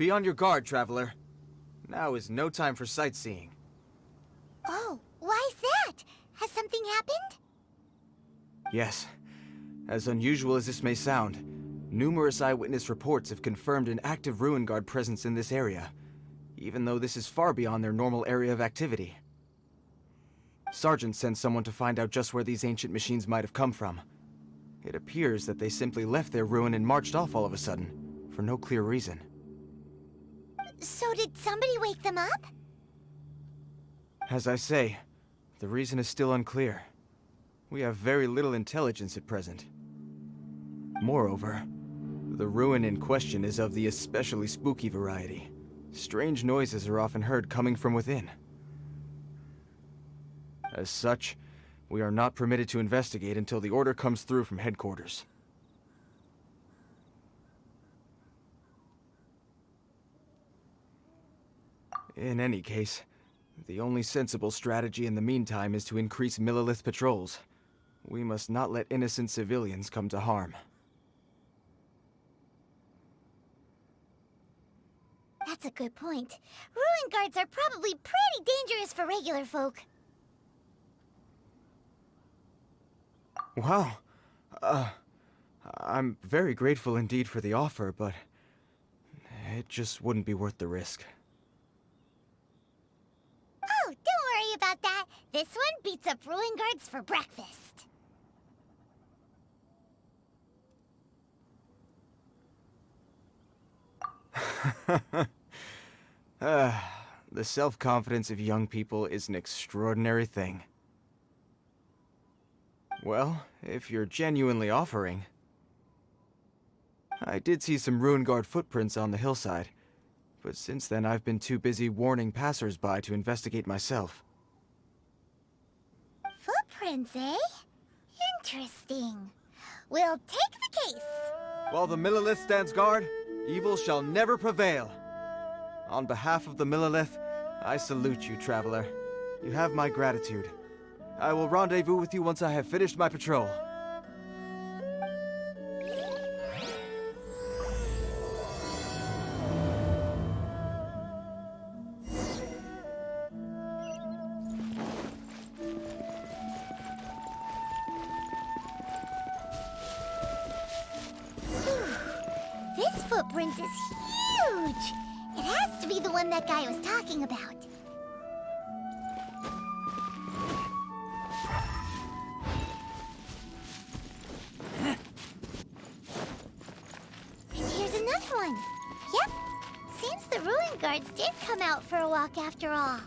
Be on your guard, traveler. Now is no time for sightseeing. Oh, why's that? Has something happened? Yes. As unusual as this may sound, numerous eyewitness reports have confirmed an active ruin guard presence in this area, even though this is far beyond their normal area of activity. Sergeant sent someone to find out just where these ancient machines might have come from. It appears that they simply left their ruin and marched off all of a sudden, for no clear reason. So did somebody wake them up? As I say, the reason is still unclear. We have very little intelligence at present. Moreover, the ruin in question is of the especially spooky variety. Strange noises are often heard coming from within. As such, we are not permitted to investigate until the order comes through from headquarters. In any case, the only sensible strategy in the meantime is to increase Millilith patrols. We must not let innocent civilians come to harm. That's a good point. Ruin guards are probably pretty dangerous for regular folk. Wow. I'm very grateful indeed for the offer, but it just wouldn't be worth the risk. Oh, don't worry about that. This one beats up ruin guards for breakfast. The self-confidence of young people is an extraordinary thing. Well, if you're genuinely offering... I did see some ruin guard footprints on the hillside, but since then I've been too busy warning passers-by to investigate myself. Footprints, eh? Interesting. We'll take the case. While the Millilith stands guard, evil shall never prevail. On behalf of the Millilith, I salute you, traveler. You have my gratitude. I will rendezvous with you once I have finished my patrol. This footprint is huge! It has to be the one that guy was talking about. And here's another one. Yep, seems the ruin guards did come out for a walk after all.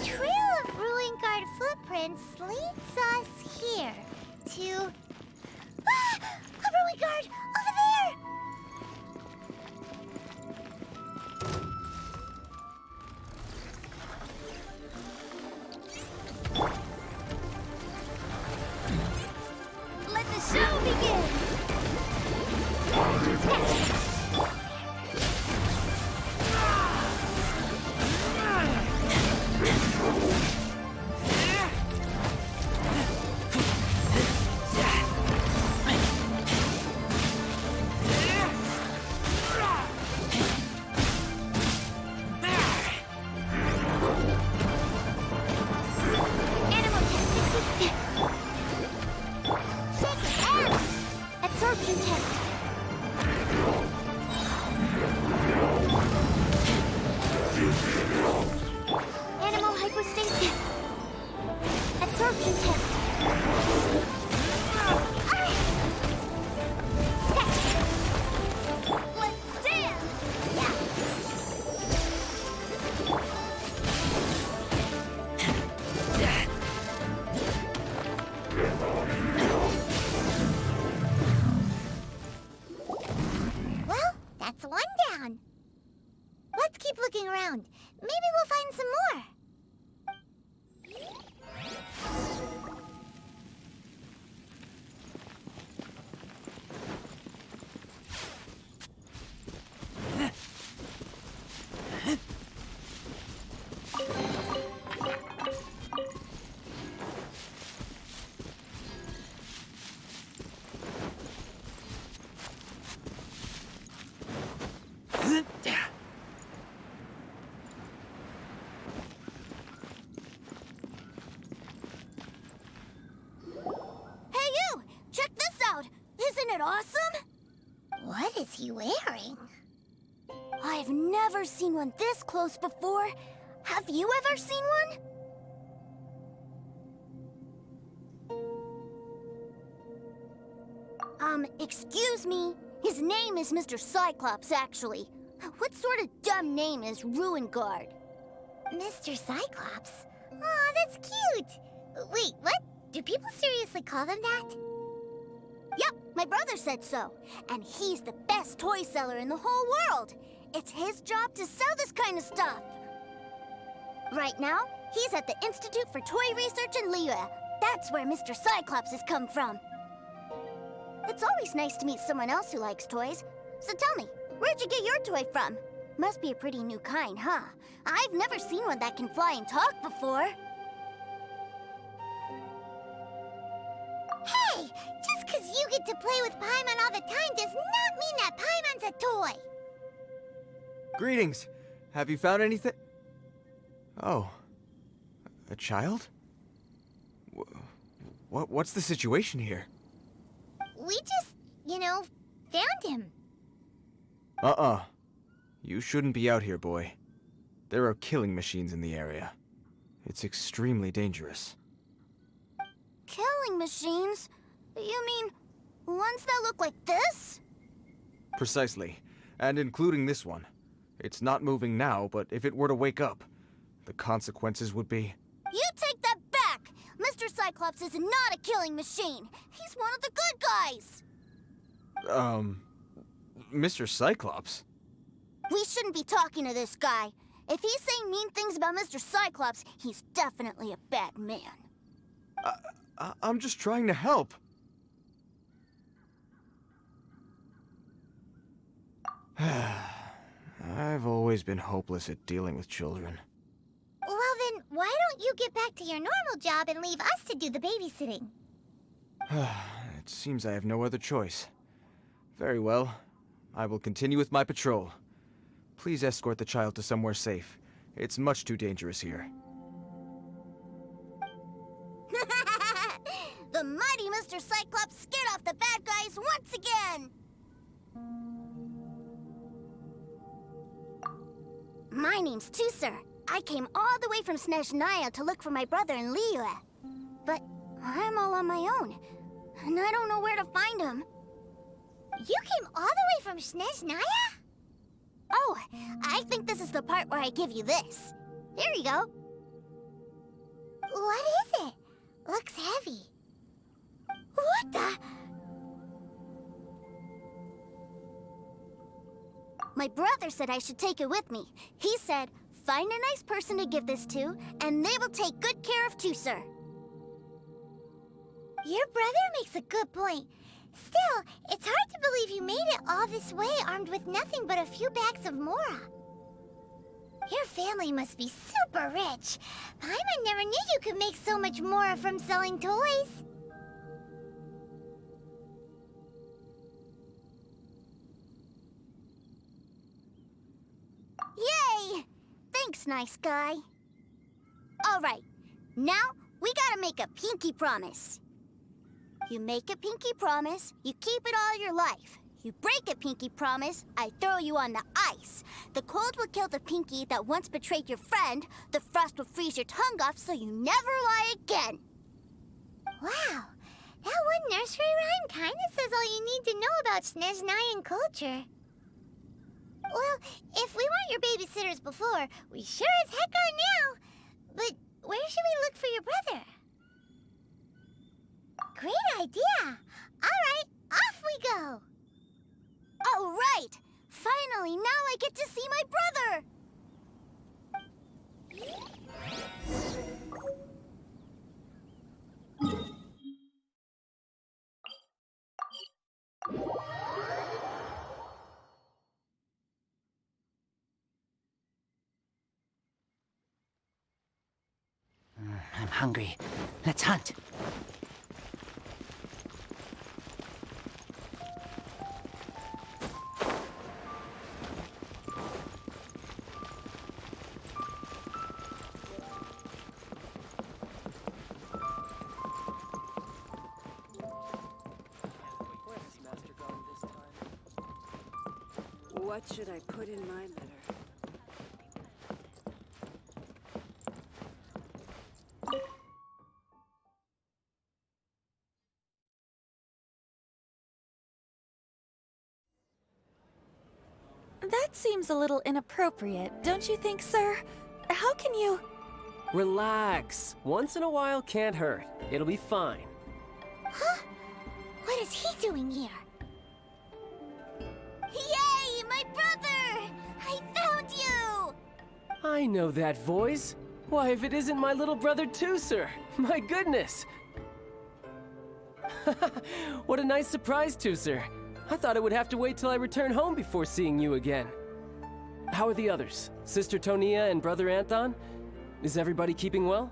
Trail of ruin guard footprints leads us here to... Ah! A ruin guard! Over there! Let the show begin! Absorption test. Animal hypostasis. Absorption test. Let's dance. Yeah. Well, that's one down. Let's keep looking around. Maybe we'll find some more. awesome? What is he wearing? I've never seen one this close before. Have you ever seen one? Excuse me. His name is Mr. Cyclops, actually. What sort of dumb name is Ruin Guard? Mr. Cyclops? Aw, that's cute. Wait, what? Do people seriously call them that? Yep, my brother said so. And he's the best toy seller in the whole world. It's his job to sell this kind of stuff. Right now, he's at the Institute for Toy Research in Liyue. That's where Mr. Cyclops has come from. It's always nice to meet someone else who likes toys. So tell me, where'd you get your toy from? Must be a pretty new kind, huh? I've never seen one that can fly and talk before. Hey! Just because you get to play with Paimon all the time does not mean that Paimon's a toy! Greetings. Have you found anything? Oh. A child? What's the situation here? We just, found him. You shouldn't be out here, boy. There are killing machines in the area. It's extremely dangerous. Killing machines? You mean ones that look like this? Precisely. And including this one. It's not moving now, but if it were to wake up, the consequences would be... You take that back! Mr. Cyclops is not a killing machine. He's one of the good guys. Mr. Cyclops? We shouldn't be talking to this guy. If he's saying mean things about Mr. Cyclops, he's definitely a bad man. I'm just trying to help. I've always been hopeless at dealing with children. Well then, why don't you get back to your normal job and leave us to do the babysitting? It seems I have no other choice. Very well. I will continue with my patrol. Please escort the child to somewhere safe. It's much too dangerous here. The mighty Mr. Cyclops scared off the bad guys once again! My name's Tusser. I came all the way from Snezhnaya to look for my brother in Liyue. But I'm all on my own, and I don't know where to find him. You came all the way from Snezhnaya? Oh, I think this is the part where I give you this. Here you go. What is it? Looks heavy. What the? My brother said I should take it with me. He said, find a nice person to give this to, and they will take good care of Tusser. Your brother makes a good point. Still, it's hard to believe you made it all this way armed with nothing but a few bags of Mora. Your family must be super rich. Paimon never knew you could make so much Mora from selling toys. Yay! Thanks, nice guy. All right, now we gotta make a pinky promise. You make a pinky promise, you keep it all your life. You break a pinky promise, I throw you on the ice. The cold will kill the pinky that once betrayed your friend. The frost will freeze your tongue off so you never lie again. Wow, that one nursery rhyme kinda says all you need to know about Snezhnayan culture. Well, if we weren't your babysitters before, we sure as heck are now. But where should we look for your brother? Great idea! All right, off we go! All right! Finally, now I get to see my brother! I'm hungry. Let's hunt. What should I put in my letter? That seems a little inappropriate, don't you think, sir? How can you... Relax. Once in a while can't hurt. It'll be fine. Huh? What is he doing here? Yay, my brother! I found you! I know that voice. Why, if it isn't my little brother too, sir. My goodness. What a nice surprise, too, sir. I thought I would have to wait till I return home before seeing you again. How are the others? Sister Tonia and Brother Anton? Is everybody keeping well?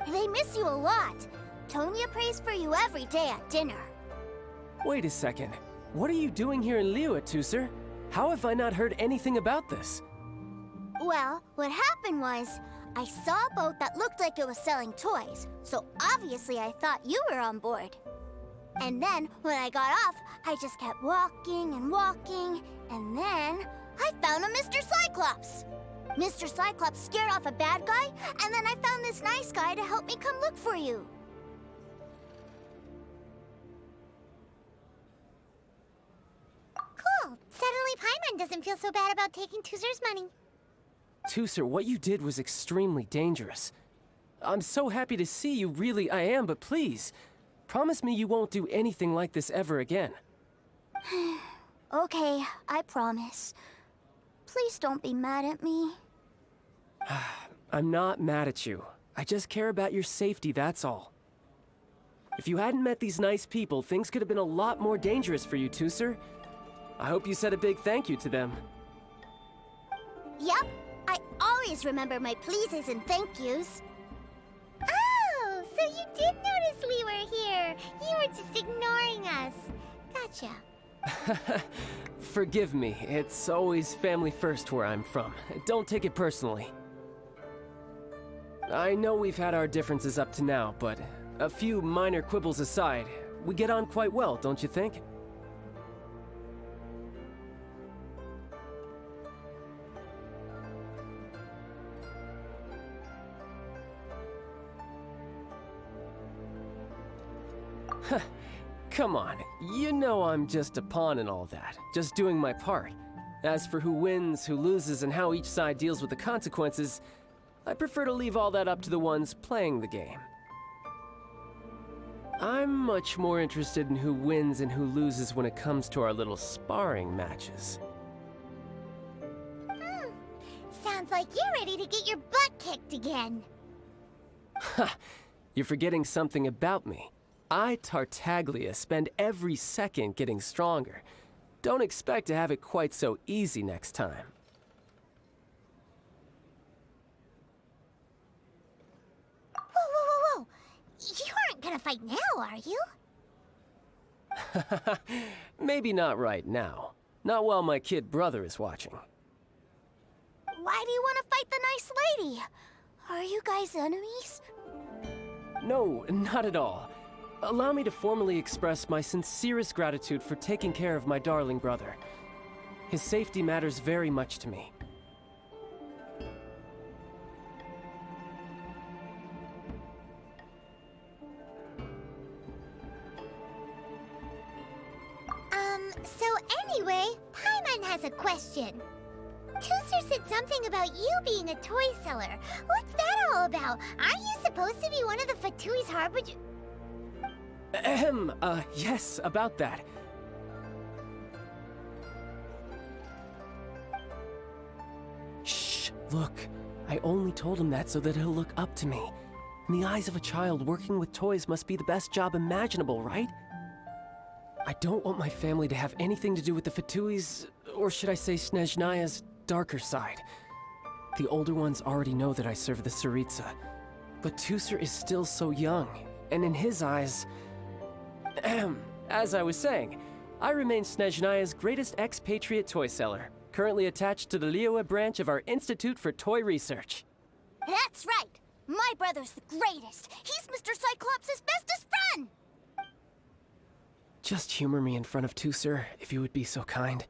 They miss you a lot. Tonya prays for you every day at dinner. Wait a second. What are you doing here in Liyue, Tusser? How have I not heard anything about this? Well, what happened was, I saw a boat that looked like it was selling toys, so obviously I thought you were on board. And then, when I got off, I just kept walking and walking, and then I found a Mr. Cyclops. Mr. Cyclops scared off a bad guy, and then I found this nice guy to help me come look for you. Cool. Suddenly Paimon doesn't feel so bad about taking Tusser's money. Tusser, what you did was extremely dangerous. I'm so happy to see you, really I am, but please, promise me you won't do anything like this ever again. Okay, I promise. Please don't be mad at me. I'm not mad at you. I just care about your safety, that's all. If you hadn't met these nice people, things could have been a lot more dangerous for you, Tusser. I hope you said a big thank you to them. Yep, I always remember my pleases and thank yous. Oh, so you did notice we were here. You were just ignoring us. Gotcha. Forgive me, it's always family first where I'm from. Don't take it personally. I know we've had our differences up to now, but a few minor quibbles aside, we get on quite well, don't you think? Come on, you know I'm just a pawn and all that, just doing my part. As for who wins, who loses, and how each side deals with the consequences, I prefer to leave all that up to the ones playing the game. I'm much more interested in who wins and who loses when it comes to our little sparring matches. Sounds like you're ready to get your butt kicked again. Ha! You're forgetting something about me. I, Tartaglia, spend every second getting stronger. Don't expect to have it quite so easy next time. Whoa. You aren't gonna fight now, are you? Maybe not right now. Not while my kid brother is watching. Why do you want to fight the nice lady? Are you guys enemies? No, not at all. Allow me to formally express my sincerest gratitude for taking care of my darling brother. His safety matters very much to me. So anyway, Paimon has a question. Tusser said something about you being a toy seller. What's that all about? Aren't you supposed to be one of the Fatui's harbinger? Yes, about that. Shh, look. I only told him that so that he'll look up to me. In the eyes of a child, working with toys must be the best job imaginable, right? I don't want my family to have anything to do with the Fatui's, or should I say Snezhnaya's, darker side. The older ones already know that I serve the Tsaritsa, but Tusser is still so young, and in his eyes... As I was saying, I remain Snezhnaya's greatest expatriate toy seller, currently attached to the Liyue branch of our Institute for Toy Research. That's right! My brother's the greatest! He's Mr. Cyclops' bestest friend! Just humor me in front of Tusser, if you would be so kind.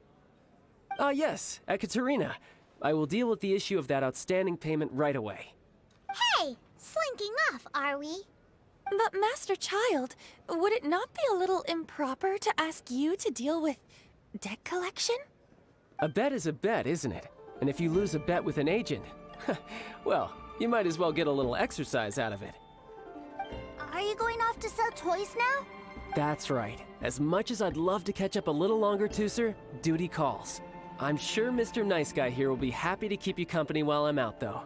Yes, Ekaterina. I will deal with the issue of that outstanding payment right away. Hey, slinking off, are we? But Master Childe, would it not be a little improper to ask you to deal with debt collection? A bet is a bet, isn't it? And if you lose a bet with an agent, well, you might as well get a little exercise out of it. Are you going off to sell toys now? That's right. As much as I'd love to catch up a little longer, Tooser, duty calls. I'm sure Mr. Nice Guy here will be happy to keep you company while I'm out, though.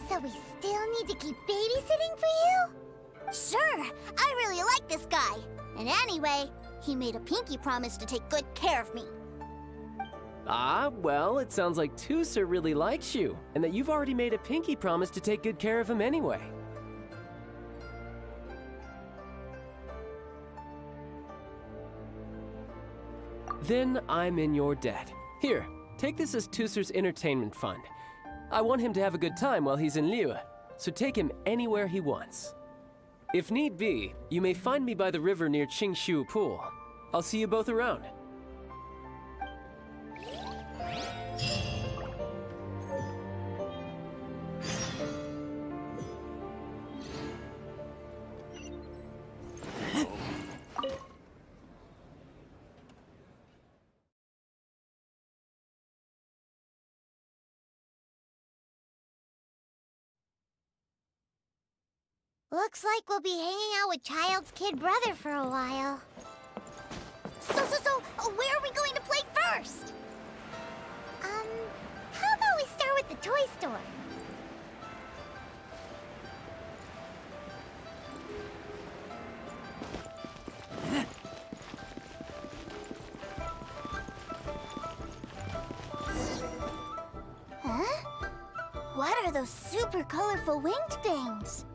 So we still need to keep babysitting for you? Sure, I really like this guy. And anyway, he made a pinky promise to take good care of me. Ah, well, it sounds like Tooser really likes you, and that you've already made a pinky promise to take good care of him anyway. Then I'm in your debt. Here, take this as Tooser's entertainment fund. I want him to have a good time while he's in Liyue, so take him anywhere he wants. If need be, you may find me by the river near Qingshu Pool. I'll see you both around. Looks like we'll be hanging out with Childe's kid brother for a while. So, where are we going to play first? How about we start with the toy store? Huh? What are those super colorful winged things?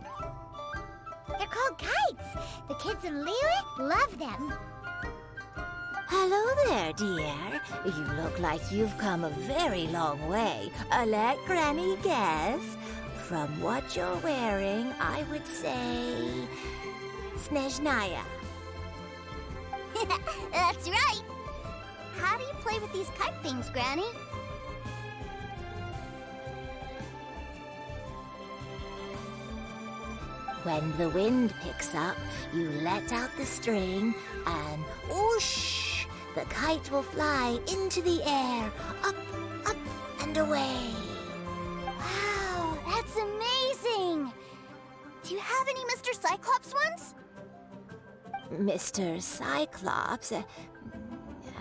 They're called kites. The kids in Liyue love them. Hello there, dear. You look like you've come a very long way. Let Granny guess. From what you're wearing, I would say... Snezhnaya. That's right. How do you play with these kite things, Granny? When the wind picks up, you let out the string and whoosh! The kite will fly into the air, up, and away. Wow, that's amazing! Do you have any Mr. Cyclops ones? Mr. Cyclops,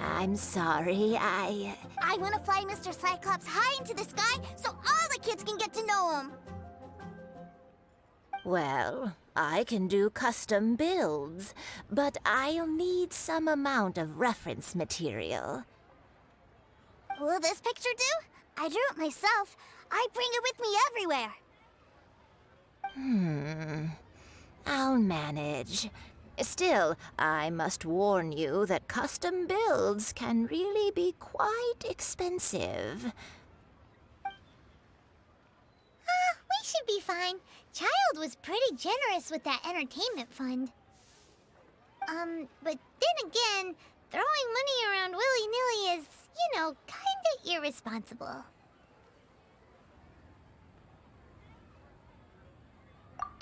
I'm sorry, I want to fly Mr. Cyclops high into the sky so all the kids can get to know him. Well, I can do custom builds, but I'll need some amount of reference material. Will this picture do? I drew it myself. I bring it with me everywhere. I'll manage. Still, I must warn you that custom builds can really be quite expensive. We should be fine. Childe was pretty generous with that entertainment fund. But then again, throwing money around willy-nilly is, kinda irresponsible.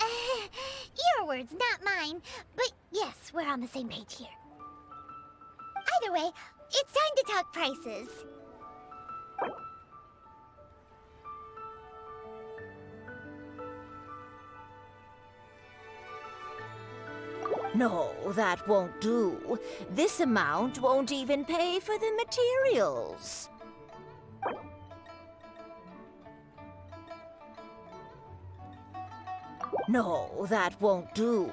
Your words, not mine. But yes, we're on the same page here. Either way, it's time to talk prices. No, that won't do. This amount won't even pay for the materials. No, that won't do.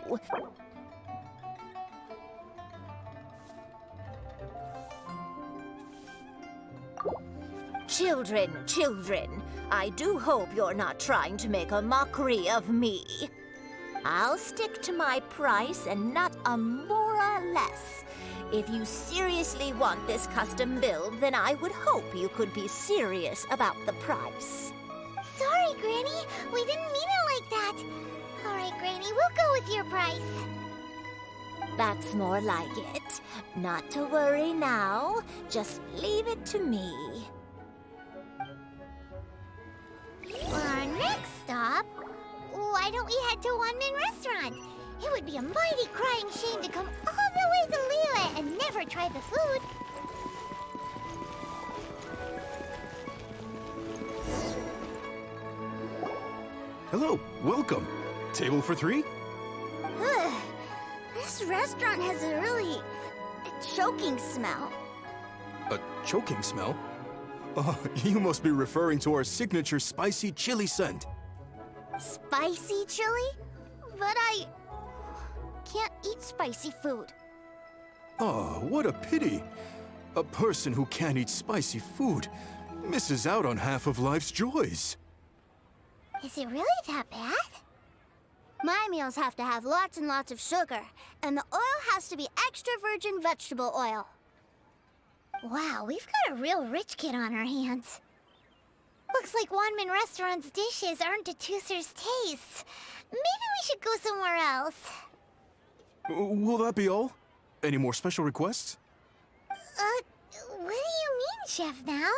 Children, I do hope you're not trying to make a mockery of me. I'll stick to my price and not a mora less. If you seriously want this custom build, then I would hope you could be serious about the price. Sorry, Granny. We didn't mean it like that. All right, Granny, we'll go with your price. That's more like it. Not to worry now. Just leave it to me. For our next stop, why don't we head to One-Man Restaurant? It would be a mighty crying shame to come all the way to Liyue and never try the food. Hello, welcome. Table for 3? This restaurant has a really choking smell. A choking smell? Oh, you must be referring to our signature spicy chili scent. Spicy chili? But I can't eat spicy food. Oh, what a pity. A person who can't eat spicy food misses out on half of life's joys. Is it really that bad? My meals have to have lots and lots of sugar, and the oil has to be extra virgin vegetable oil. Wow, we've got a real rich kid on our hands. Looks like One-Man Restaurant's dishes aren't to Tooser's taste. Maybe we should go somewhere else. Will that be all? Any more special requests? What do you mean, Chef now?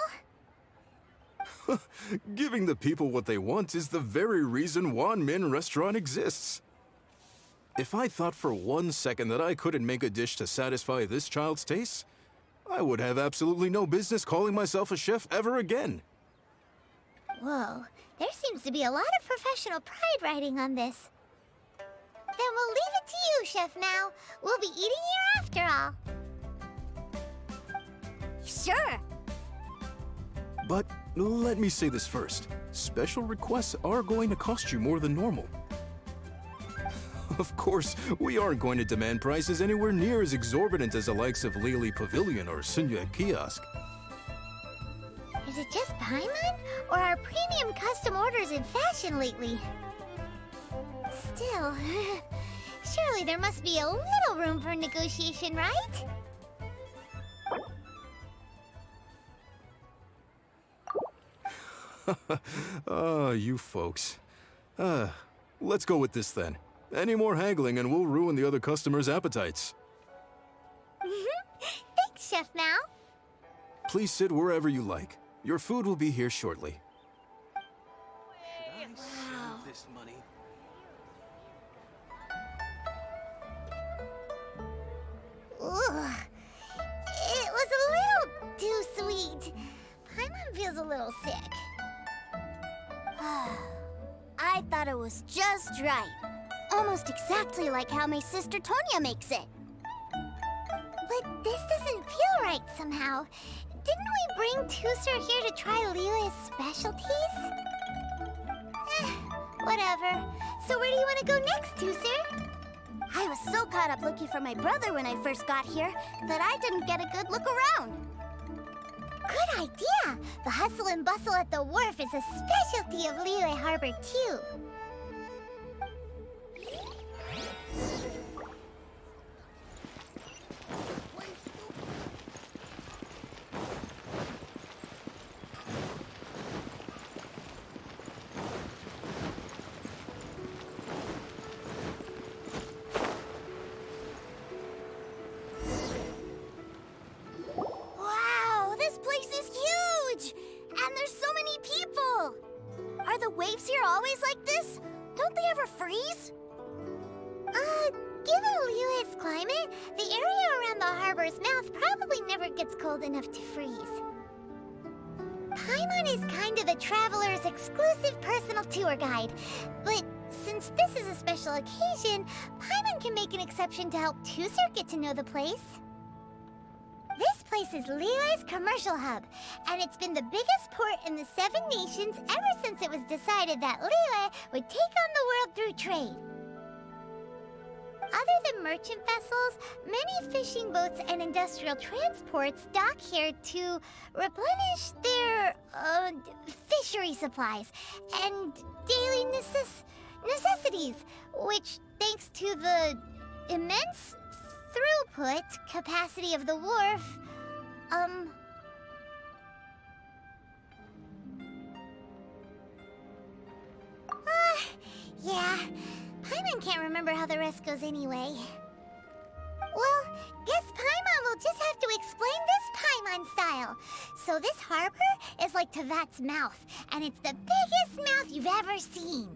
Giving the people what they want is the very reason One-Man Restaurant exists. If I thought for 1 second that I couldn't make a dish to satisfy this child's taste, I would have absolutely no business calling myself a chef ever again. Whoa, there seems to be a lot of professional pride riding on this. Then we'll leave it to you, Chef Now. We'll be eating here after all. Sure. But let me say this first. Special requests are going to cost you more than normal. Of course, we aren't going to demand prices anywhere near as exorbitant as the likes of Lily Pavilion or Sunya Kiosk. Is it just Paimon? Or are premium custom orders in fashion lately? Still, surely there must be a little room for negotiation, right? You folks. Let's go with this then. Any more haggling and we'll ruin the other customers' appetites. Thanks, Chef Now. Please sit wherever you like. Your food will be here shortly. Ugh. It was a little too sweet. Paimon feels a little sick. I thought it was just right. Almost exactly like how my sister Tonya makes it. But this doesn't feel right somehow. Didn't we bring Tooser here to try Liyue's specialties? Whatever. So where do you want to go next, Tooser? I was so caught up looking for my brother when I first got here that I didn't get a good look around. Good idea! The hustle and bustle at the wharf is a specialty of Liyue Harbor, too. Wow, this place is huge! And there's so many people! Are the waves here always like this? Don't they ever freeze? Given Liyue's climate, the area around the harbor's mouth probably never gets cold enough to freeze. Paimon is kind of the traveler's exclusive personal tour guide, but since this is a special occasion, Paimon can make an exception to help Tooser get to know the place. This place is Liyue's commercial hub, and it's been the biggest port in the 7 nations ever since it was decided that Liyue would take on the world through trade. Other than merchant vessels, many fishing boats and industrial transports dock here to replenish their fishery supplies and daily necessities, which, thanks to the immense throughput capacity of the wharf, yeah, Paimon can't remember how the rest goes anyway. Guess Paimon will just have to explain this Paimon style. So this harbor is like Tevat's mouth, and it's the biggest mouth you've ever seen.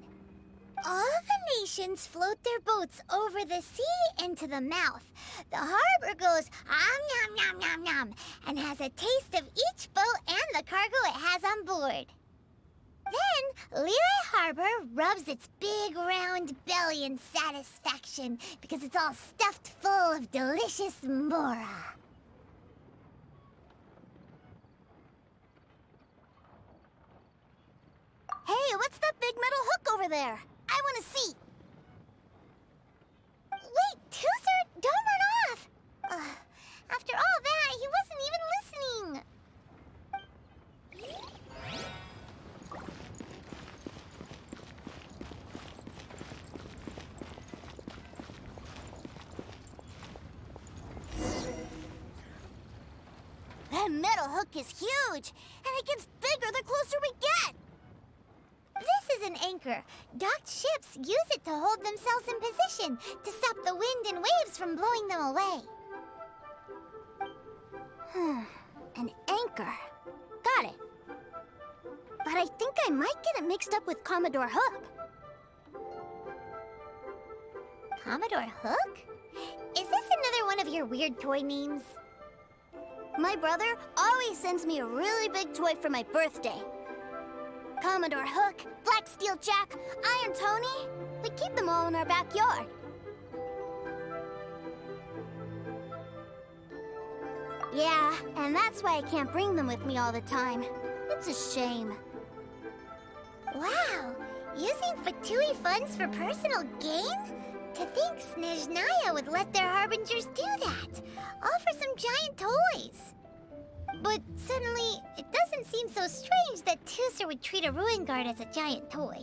All the nations float their boats over the sea into the mouth. The harbor goes nom nom nom nom and has a taste of each boat and the cargo it has on board. Then, Lire Harbor rubs its big round belly in satisfaction because it's all stuffed full of delicious mora. Hey, what's that big metal hook over there? I want to see. Wait, Tooser, don't run off. After all that, he wasn't even listening. That metal hook is huge, and it gets bigger the closer we get. This is an anchor. Docked ships use it to hold themselves in position to stop the wind and waves from blowing them away. An anchor. Got it. But I think I might get it mixed up with Commodore Hook. Commodore Hook? Is this another one of your weird toy names? My brother always sends me a really big toy for my birthday. Commodore Hook, Black Steel Jack, Iron Tony. We keep them all in our backyard. Yeah, and that's why I can't bring them with me all the time. It's a shame. Wow, using Fatui funds for personal gain? To think Snezhnaya would let their harbingers do that, all for some giant toys. But suddenly, it doesn't seem so strange that Tooser would treat a ruin guard as a giant toy.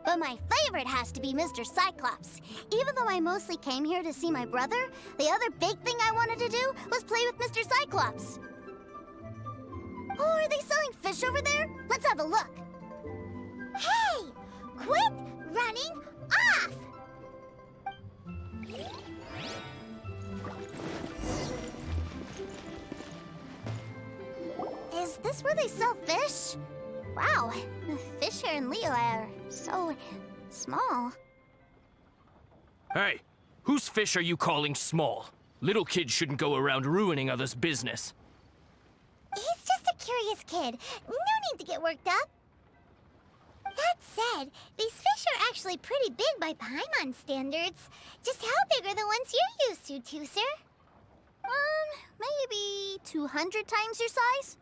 But my favorite has to be Mr. Cyclops. Even though I mostly came here to see my brother, the other big thing I wanted to do was play with Mr. Cyclops. Oh, are they selling fish over there? Let's have a look. Hey! Quit running off! Is this where they sell fish? Wow, the fish here in Leo are so small. Hey, whose fish are you calling small? Little kids shouldn't go around ruining others' business. He's just a curious kid. No need to get worked up. That said, these fish are actually pretty big by Paimon standards. Just how big are the ones you're used to, Tooser? Maybe 200 times your size?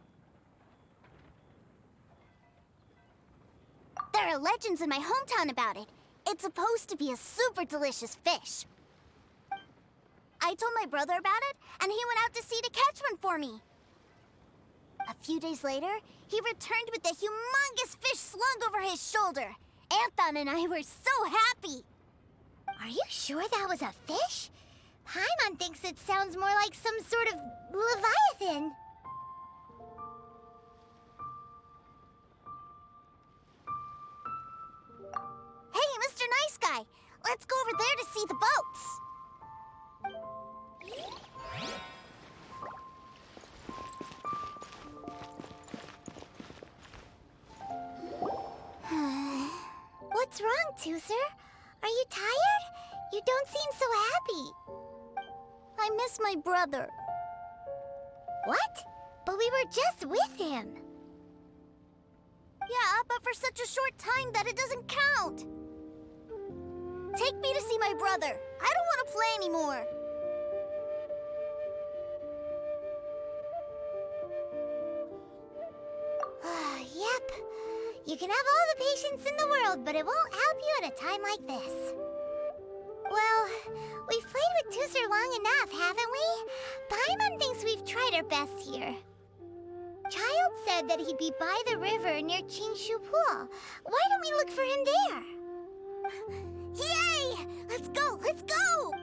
There are legends in my hometown about it. It's supposed to be a super delicious fish. I told my brother about it, and he went out to sea to catch one for me. A few days later, he returned with a humongous fish slung over his shoulder. Anthon and I were so happy. Are you sure that was a fish? Paimon thinks it sounds more like some sort of leviathan. Hey, Mr. Nice Guy, let's go over there to see the boats. What's wrong, Tooser? Are you tired? You don't seem so happy. I miss my brother. What? But we were just with him. Yeah, but for such a short time that it doesn't count. Take me to see my brother. I don't want to play anymore. Yep. You can have all the patience in the world, but it won't help you at a time like this. Well, we've played with Tooser long enough, haven't we? Paimon thinks we've tried our best here. Childe said that he'd be by the river near Chingshu Pool. Why don't we look for him there? Yay! Let's go! Let's go!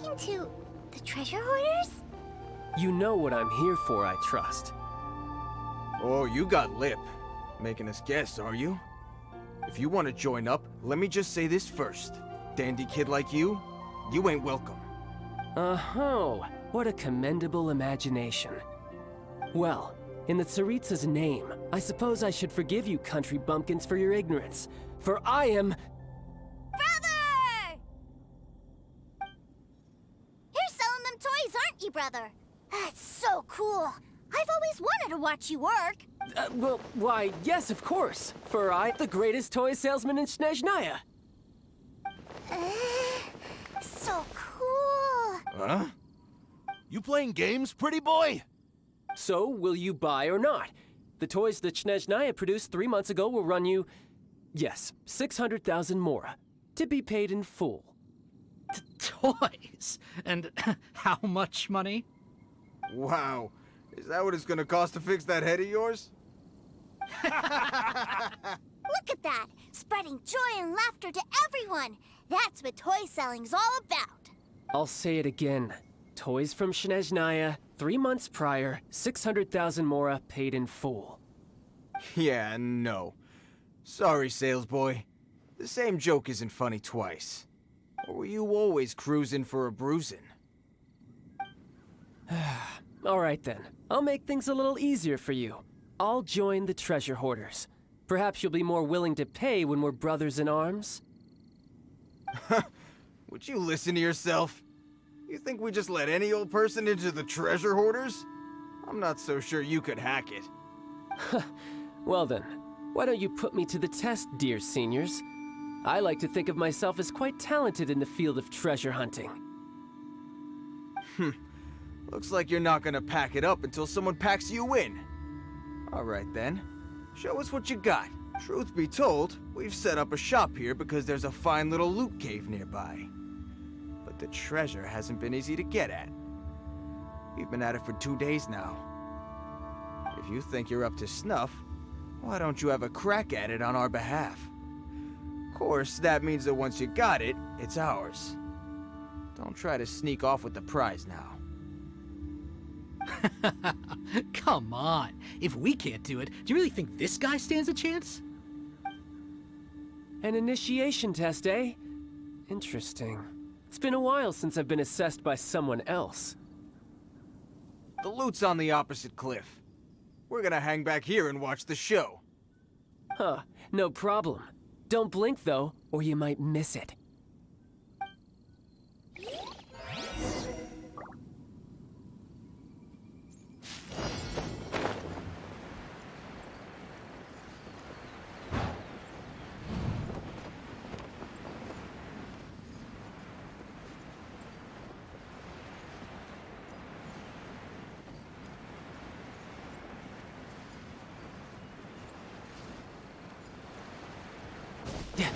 talking to the treasure hoarders? You know what I'm here for, I trust. Oh, you got lip. Making us guess, are you? If you want to join up, let me just say this first. Dandy kid like you ain't welcome. Oh, what a commendable imagination. Well, in the Tsaritsa's name, I suppose I should forgive you country bumpkins for your ignorance, for I am... Brother! You're selling them toys, aren't you, brother? That's so cool. I've always wanted to watch you work. Well, why, yes, of course. For I, the greatest toy salesman in Snezhnaya. So cool. Huh? You playing games, pretty boy? So, will you buy or not? The toys that Snezhnaya produced 3 months ago will run you, yes, 600,000 mora, to be paid in full. Toys? And how much money? Wow. Is that what it's gonna cost to fix that head of yours? Look at that! Spreading joy and laughter to everyone! That's what toy selling's all about! I'll say it again. Toys from Snezhnaya, 3 months prior, 600,000 mora paid in full. Yeah, no. Sorry, salesboy. The same joke isn't funny twice. Or were you always cruising for a bruising? All right then. I'll make things a little easier for you. I'll join the treasure hoarders. Perhaps you'll be more willing to pay when we're brothers in arms? Would you listen to yourself? You think we just let any old person into the treasure hoarders? I'm not so sure you could hack it. Well then, why don't you put me to the test, dear seniors? I like to think of myself as quite talented in the field of treasure hunting. Looks like you're not gonna pack it up until someone packs you in. All right then. Show us what you got. Truth be told, we've set up a shop here because there's a fine little loot cave nearby. But the treasure hasn't been easy to get at. We've been at it for 2 days now. If you think you're up to snuff, why don't you have a crack at it on our behalf? Of course, that means that once you got it, it's ours. Don't try to sneak off with the prize now. Come on. If we can't do it, do you really think this guy stands a chance? An initiation test, eh? Interesting. It's been a while since I've been assessed by someone else. The loot's on the opposite cliff. We're gonna hang back here and watch the show. Huh, no problem. Don't blink though, or you might miss it. Yeah.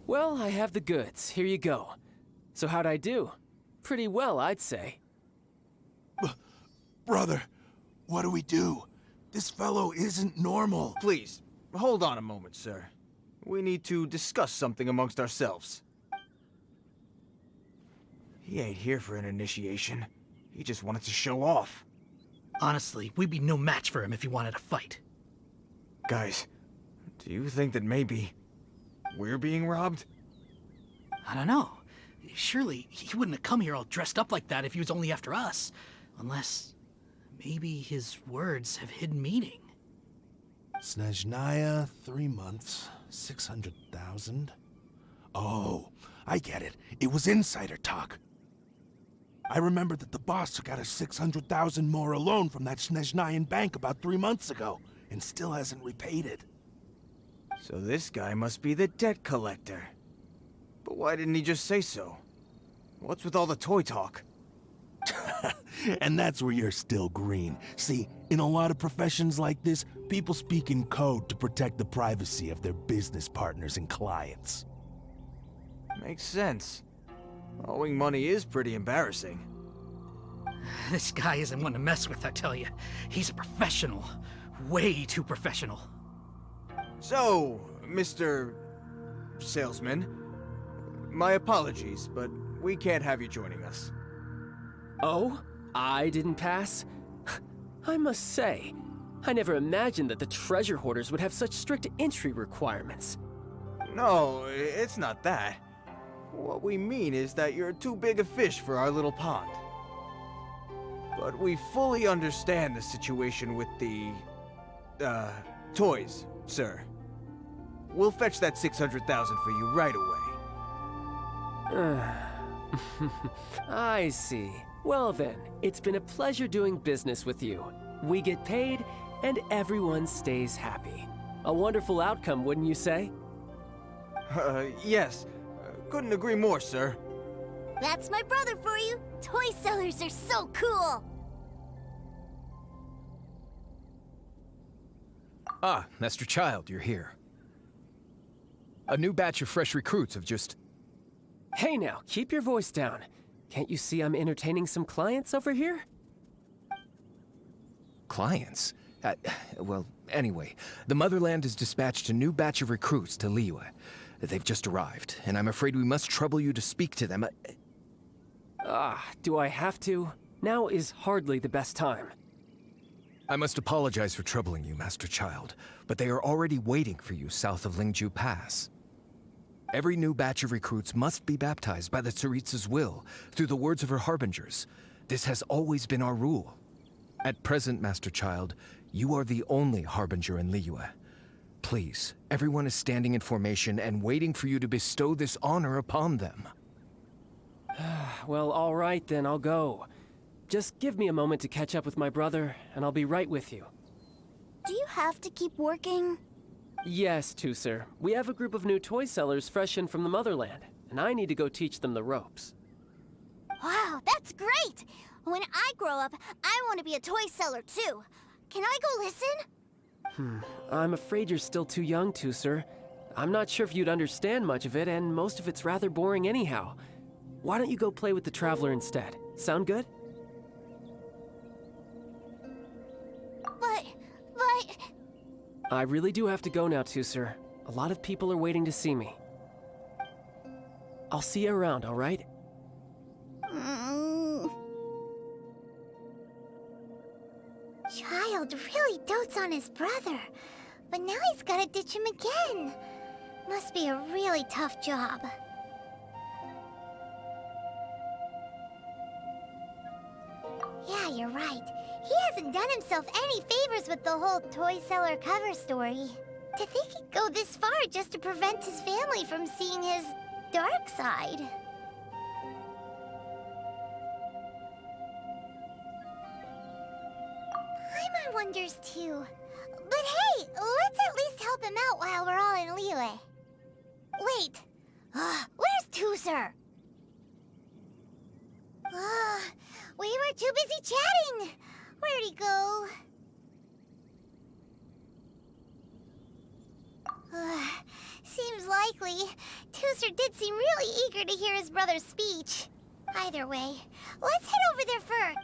Well, I have the goods. Here you go. So how'd I do? Pretty well, I'd say. Brother, what do we do? This fellow isn't normal. Please, hold on a moment, sir. We need to discuss something amongst ourselves. He ain't here for an initiation. He just wanted to show off. Honestly, we'd be no match for him if he wanted to fight. Guys, do you think that maybe we're being robbed? I don't know. Surely he wouldn't have come here all dressed up like that if he was only after us. Unless maybe his words have hidden meaning. Snezhnaya, 3 months, 600,000. Oh, I get it. It was insider talk. I remember that the boss took out a 600,000 more loan from that Snezhnayan bank about 3 months ago, and still hasn't repaid it. So this guy must be the debt collector. But why didn't he just say so? What's with all the toy talk? And that's where you're still green. See, in a lot of professions like this, people speak in code to protect the privacy of their business partners and clients. Makes sense. Owing money is pretty embarrassing. This guy isn't one to mess with, I tell you. He's a professional. Way too professional. So, Mr. Salesman, my apologies, but we can't have you joining us. Oh? I didn't pass? I must say, I never imagined that the treasure hoarders would have such strict entry requirements. No, it's not that. What we mean is that you're too big a fish for our little pond. But we fully understand the situation with the, toys, sir. We'll fetch that 600,000 for you right away. I see. Well then, it's been a pleasure doing business with you. We get paid, and everyone stays happy. A wonderful outcome, wouldn't you say? Yes. Couldn't agree more, sir. That's my brother for you. Toy sellers are so cool. Ah, Master Childe, you're here. A new batch of fresh recruits have just... Hey now, keep your voice down. Can't you see I'm entertaining some clients over here? Clients? Well, anyway, the Motherland has dispatched a new batch of recruits to Liyue. They've just arrived, and I'm afraid we must trouble you to speak to them. Do I have to? Now is hardly the best time. I must apologize for troubling you, Master Childe, but they are already waiting for you south of Lingju Pass. Every new batch of recruits must be baptized by the Tsaritsa's will, through the words of her harbingers. This has always been our rule. At present, Master Childe, you are the only harbinger in Liyue. Please, everyone is standing in formation and waiting for you to bestow this honor upon them. Well, all right then, I'll go. Just give me a moment to catch up with my brother, and I'll be right with you. Do you have to keep working? Yes, Tusser. We have a group of new toy sellers fresh in from the Motherland, and I need to go teach them the ropes. Wow, that's great! When I grow up, I want to be a toy seller too. Can I go listen? I'm afraid you're still too young, Tusser. I'm not sure if you'd understand much of it, and most of it's rather boring anyhow. Why don't you go play with the Traveler instead? Sound good? But... I really do have to go now, Tusser. A lot of people are waiting to see me. I'll see you around, all right? Childe really dotes on his brother, but now he's gotta ditch him again. Must be a really tough job. Yeah, you're right. He hasn't done himself any favors with the whole toy seller cover story. To think he'd go this far just to prevent his family from seeing his dark side. Paimon wonders too. But hey, let's at least help him out while we're all in Liyue. Wait, where's Tusser? We were too busy chatting. Where'd he go? Seems likely. Tusser did seem really eager to hear his brother's speech. Either way, let's head over there first.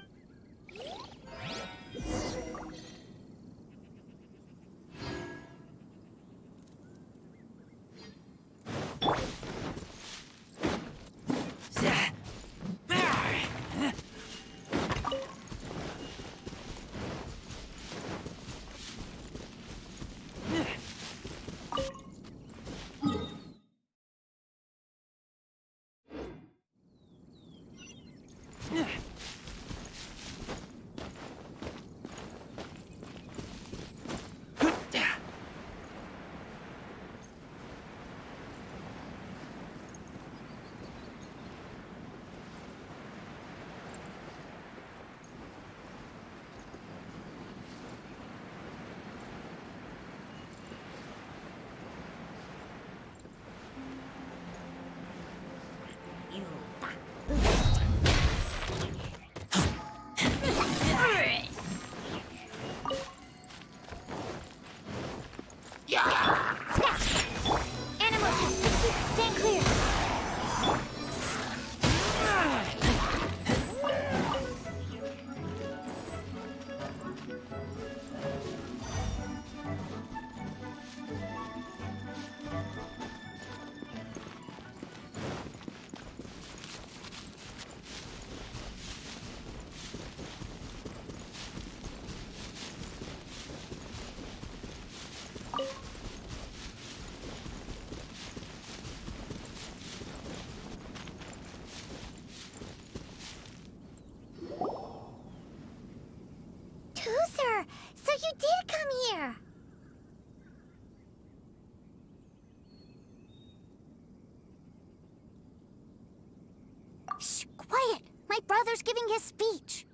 Animal juice. Stand clear. Tooser, so you did come here. Shh, quiet. My brother's giving his speech.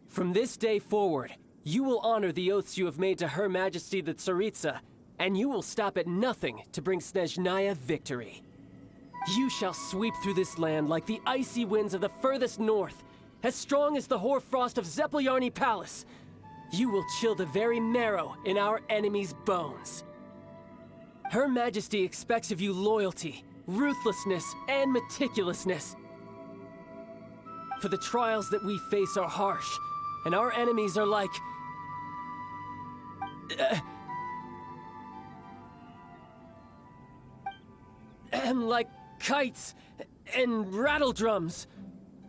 From this day forward, you will honor the oaths you have made to Her Majesty the Tsaritsa, and you will stop at nothing to bring Snezhnaya victory. You shall sweep through this land like the icy winds of the furthest north, as strong as the hoarfrost of Zepelyarny Palace. You will chill the very marrow in our enemies' bones. Her Majesty expects of you loyalty, ruthlessness, and meticulousness. For the trials that we face are harsh, and our enemies are like... like kites and rattle drums,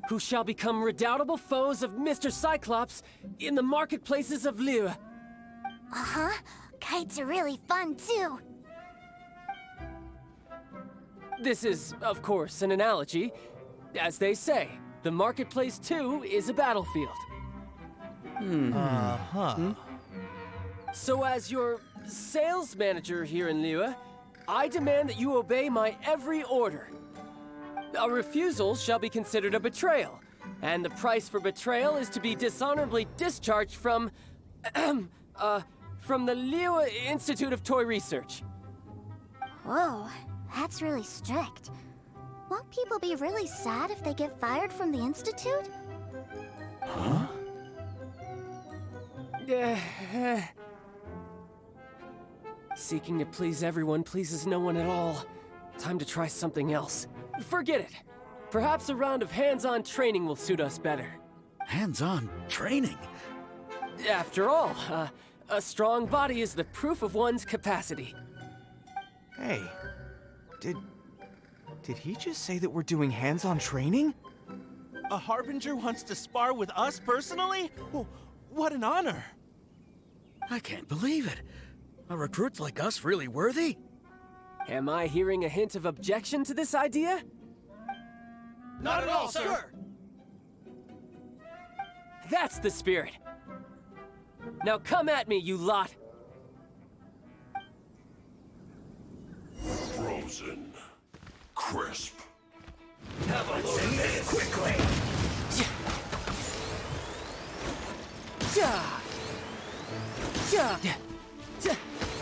who shall become redoubtable foes of Mr. Cyclops in the marketplaces of Liyue. Uh-huh. Kites are really fun, too. This is, of course, an analogy. As they say, the marketplace, too, is a battlefield. So as your sales manager here in Liyue, I demand that you obey my every order. A refusal shall be considered a betrayal, and the price for betrayal is to be dishonorably discharged from the Liyue Institute of Toy Research. Whoa, that's really strict. Won't people be really sad if they get fired from the Institute? Huh? Seeking to please everyone pleases no one at all. Time to try something else. Forget it. Perhaps a round of hands-on training will suit us better. Hands-on training? After all, a strong body is the proof of one's capacity. Hey, did he just say that we're doing hands-on training? A Harbinger wants to spar with us personally? What an honor! I can't believe it. Are recruits like us really worthy? Am I hearing a hint of objection to this idea? Not at all, sir! That's the spirit. Now come at me, you lot! Frozen. Crisp. Have a look at this quickly!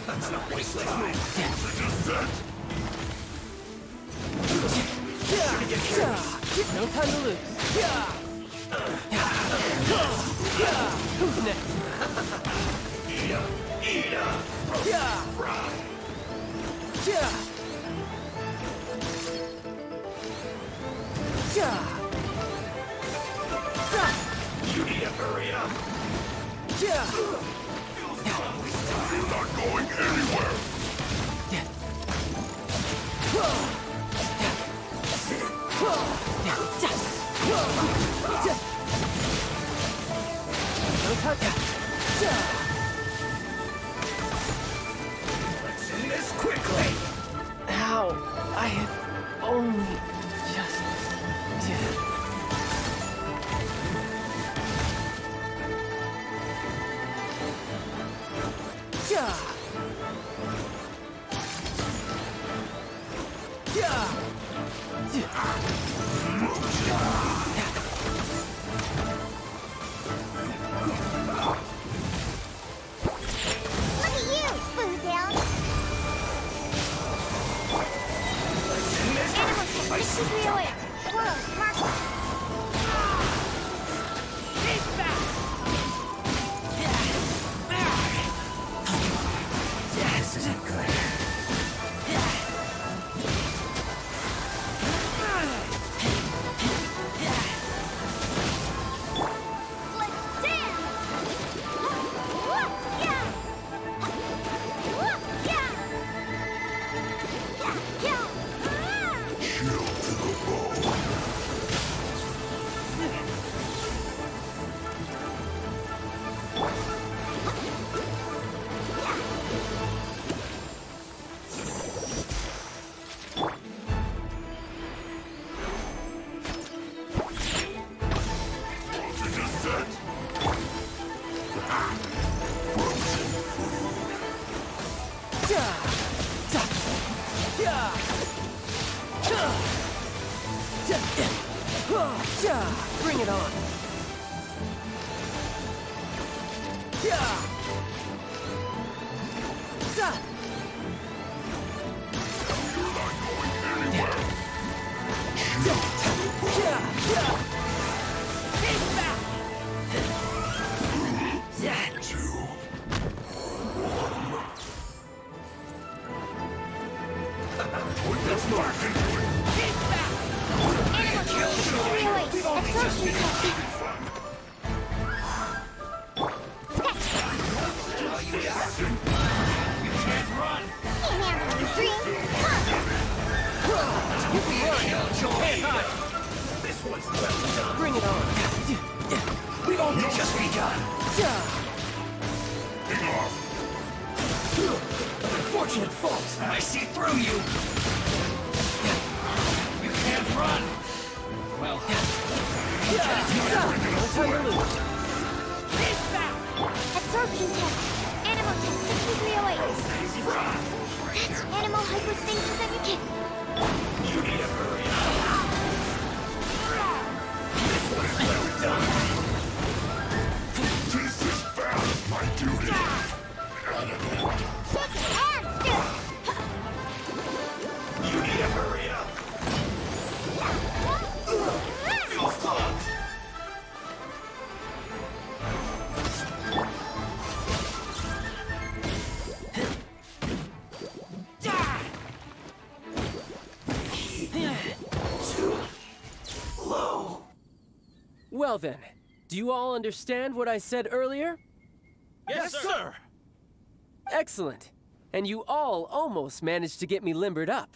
Let's not waste time. No time to lose. Who's next? You need to hurry up. You're not going anywhere. Let's end this quickly! Ow, I had only just... Look at you, Boo Down! 6308. Swirl, mark. This isn't good. Let's dance! Yeah! Chill to the bone. Frozen is set. Frozen Bring it on. Let's mark into it. Absorption test. You can't run. Can't handle your dream. This one's well done. Bring it on. We've only just begun. Hang off. Unfortunate folks, I see through you. You can't run. Well, No time to lose. Absorption test. Animal test 6308. That's animal hypostasis and mutation. You need to hurry up. This one's well done. This is fast, my duty. Shake your hands, dude. You need to hurry up. Feels close. Well then, do you all understand what I said earlier? Yes, sir. Excellent. And you all almost managed to get me limbered up.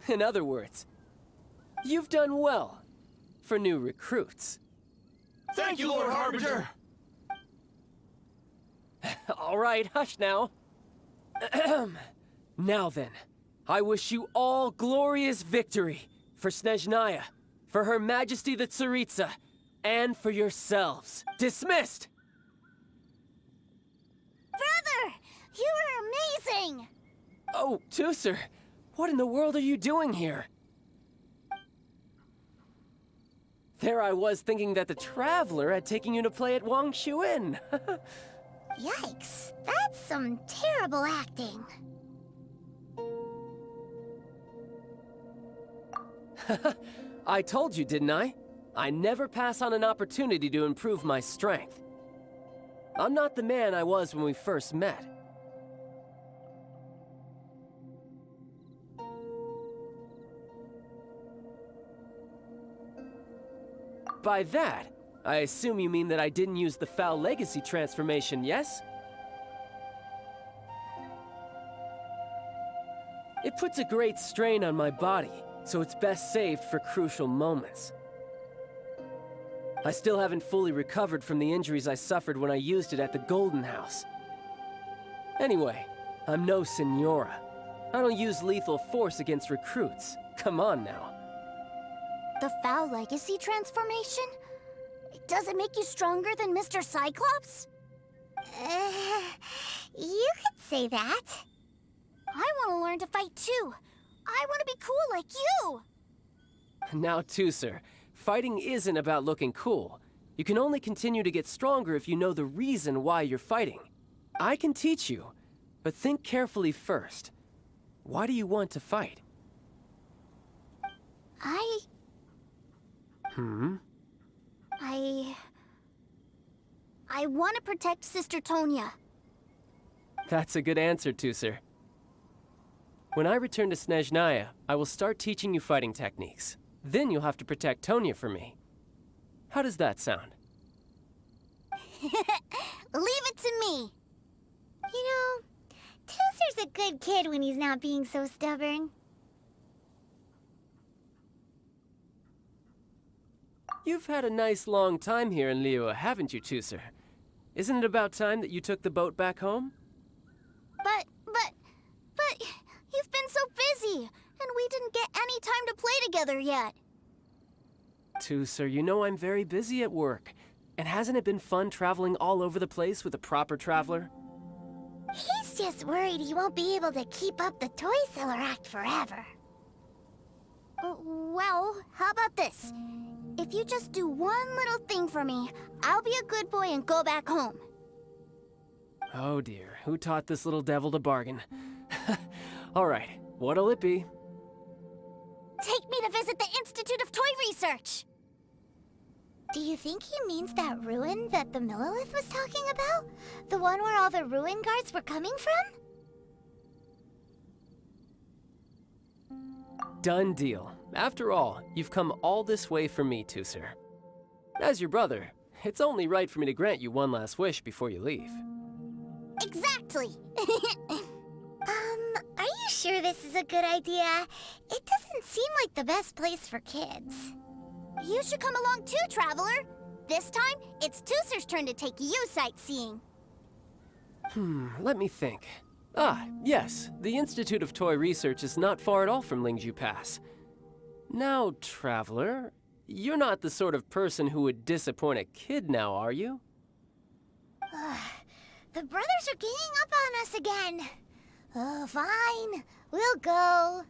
In other words, you've done well for new recruits. Thank you, Lord Harbinger. All right, hush now. Now then, I wish you all glorious victory for Snezhnaya, for Her Majesty the Tsaritsa, and for yourselves. Dismissed! Brother, you were amazing. Oh, Tusser, what in the world are you doing here? There I was thinking that the Traveler had taken you to play at Wang Shuin. Yikes, that's some terrible acting. I told you, didn't I? I never pass on an opportunity to improve my strength. I'm not the man I was when we first met. By that, I assume you mean that I didn't use the Foul Legacy transformation, yes? It puts a great strain on my body, so it's best saved for crucial moments. I still haven't fully recovered from the injuries I suffered when I used it at the Golden House. Anyway, I'm no Senora. I don't use lethal force against recruits. Come on now. The Foul Legacy transformation? Does it make you stronger than Mr. Cyclops? You could say that. I want to learn to fight too. I want to be cool like you. Now, Tusser, fighting isn't about looking cool. You can only continue to get stronger if you know the reason why you're fighting. I can teach you, but think carefully first. Why do you want to fight? I want to protect Sister Tonya. That's a good answer, Tusser. When I return to Snezhnaya, I will start teaching you fighting techniques. Then you'll have to protect Tonya for me. How does that sound? Leave it to me. You know, Tusser's a good kid when he's not being so stubborn. You've had a nice long time here in Liyue, haven't you, Tusser? Isn't it about time that you took the boat back home? But, you've been so busy, and we didn't get any time to play together yet. Tusser, you know I'm very busy at work. And hasn't it been fun traveling all over the place with a proper traveler? He's just worried he won't be able to keep up the toy seller act forever. Well, how about this? If you just do one little thing for me, I'll be a good boy and go back home. Oh dear, who taught this little devil to bargain? All right, what'll it be? Take me to visit the Institute of Toy Research! Do you think he means that ruin that the Millilith was talking about? The one where all the ruin guards were coming from? Done deal. After all, you've come all this way for me, Tusser. As your brother, it's only right for me to grant you one last wish before you leave. Exactly! Are you sure this is a good idea? It doesn't seem like the best place for kids. You should come along too, Traveler. This time, it's Tusser's turn to take you sightseeing. Let me think. Ah, yes, the Institute of Toy Research is not far at all from Lingju Pass. Now, Traveler, you're not the sort of person who would disappoint a kid now, are you? The brothers are ganging up on us again. Oh, fine. We'll go.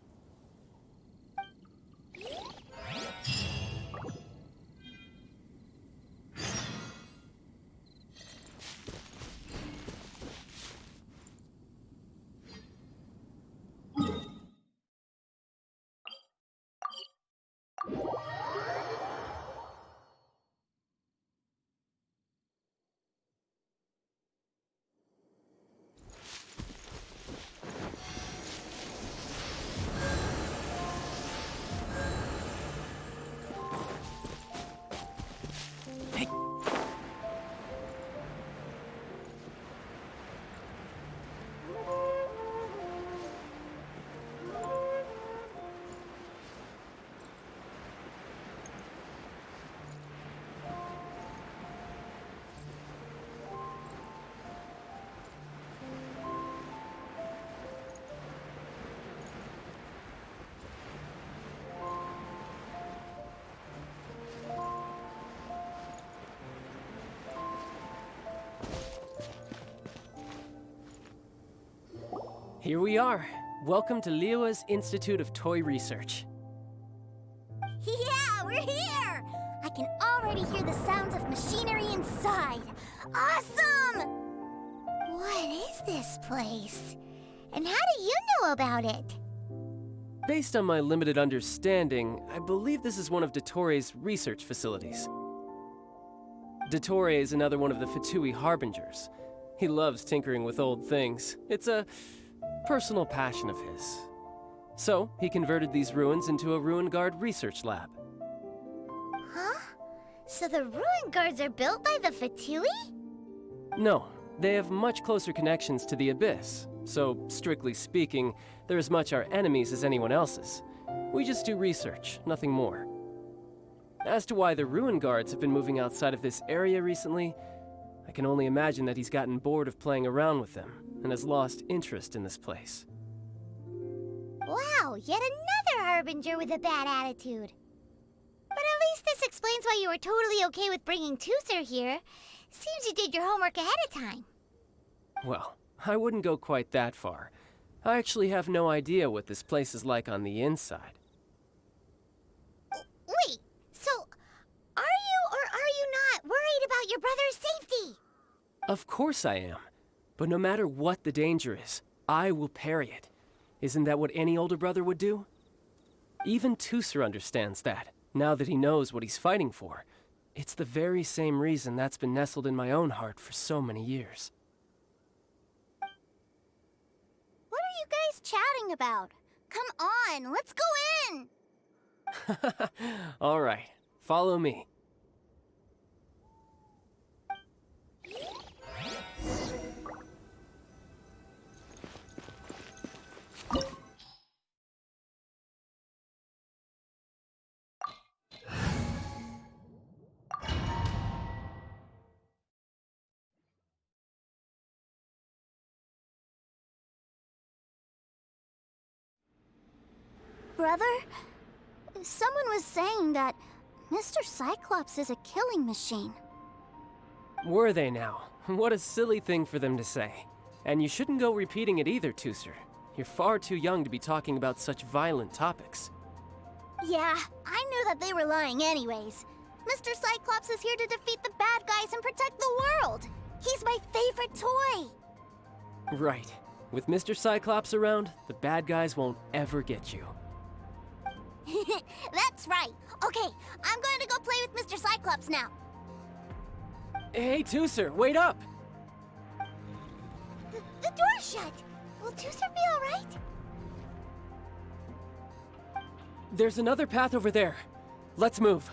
Here we are. Welcome to Liyue's Institute of Toy Research. Yeah, we're here! I can already hear the sounds of machinery inside. Awesome! What is this place? And how do you know about it? Based on my limited understanding, I believe this is one of Dottoro's research facilities. Dottore is another one of the Fatui Harbingers. He loves tinkering with old things. It's a personal passion of his. So, he converted these ruins into a Ruin Guard research lab. Huh? So the ruin guards are built by the Fatui? No, they have much closer connections to the Abyss. So, strictly speaking, they're as much our enemies as anyone else's. We just do research, nothing more. As to why the Ruin Guards have been moving outside of this area recently, I can only imagine that he's gotten bored of playing around with them and has lost interest in this place. Wow, yet another Harbinger with a bad attitude. But at least this explains why you were totally okay with bringing Tusser here. Seems you did your homework ahead of time. Well, I wouldn't go quite that far. I actually have no idea what this place is like on the inside. Wait, so are you or are you not worried about your brother's safety? Of course I am. But no matter what the danger is, I will parry it. Isn't that what any older brother would do? Even Tooser understands that, now that he knows what he's fighting for. It's the very same reason that's been nestled in my own heart for so many years. What are you guys chatting about? Come on, let's go in! All right, follow me. Brother, someone was saying that Mr. Cyclops is a killing machine. Were they now? What a silly thing for them to say. And you shouldn't go repeating it either, Tooser. You're far too young to be talking about such violent topics. Yeah, I knew that they were lying anyways. Mr. Cyclops is here to defeat the bad guys and protect the world. He's my favorite toy. Right. With Mr. Cyclops around, the bad guys won't ever get you. That's right. Okay, I'm going to go play with Mr. Cyclops now. Hey, Tooser, wait up! The door's shut. Will Tooser be alright? There's another path over there. Let's move.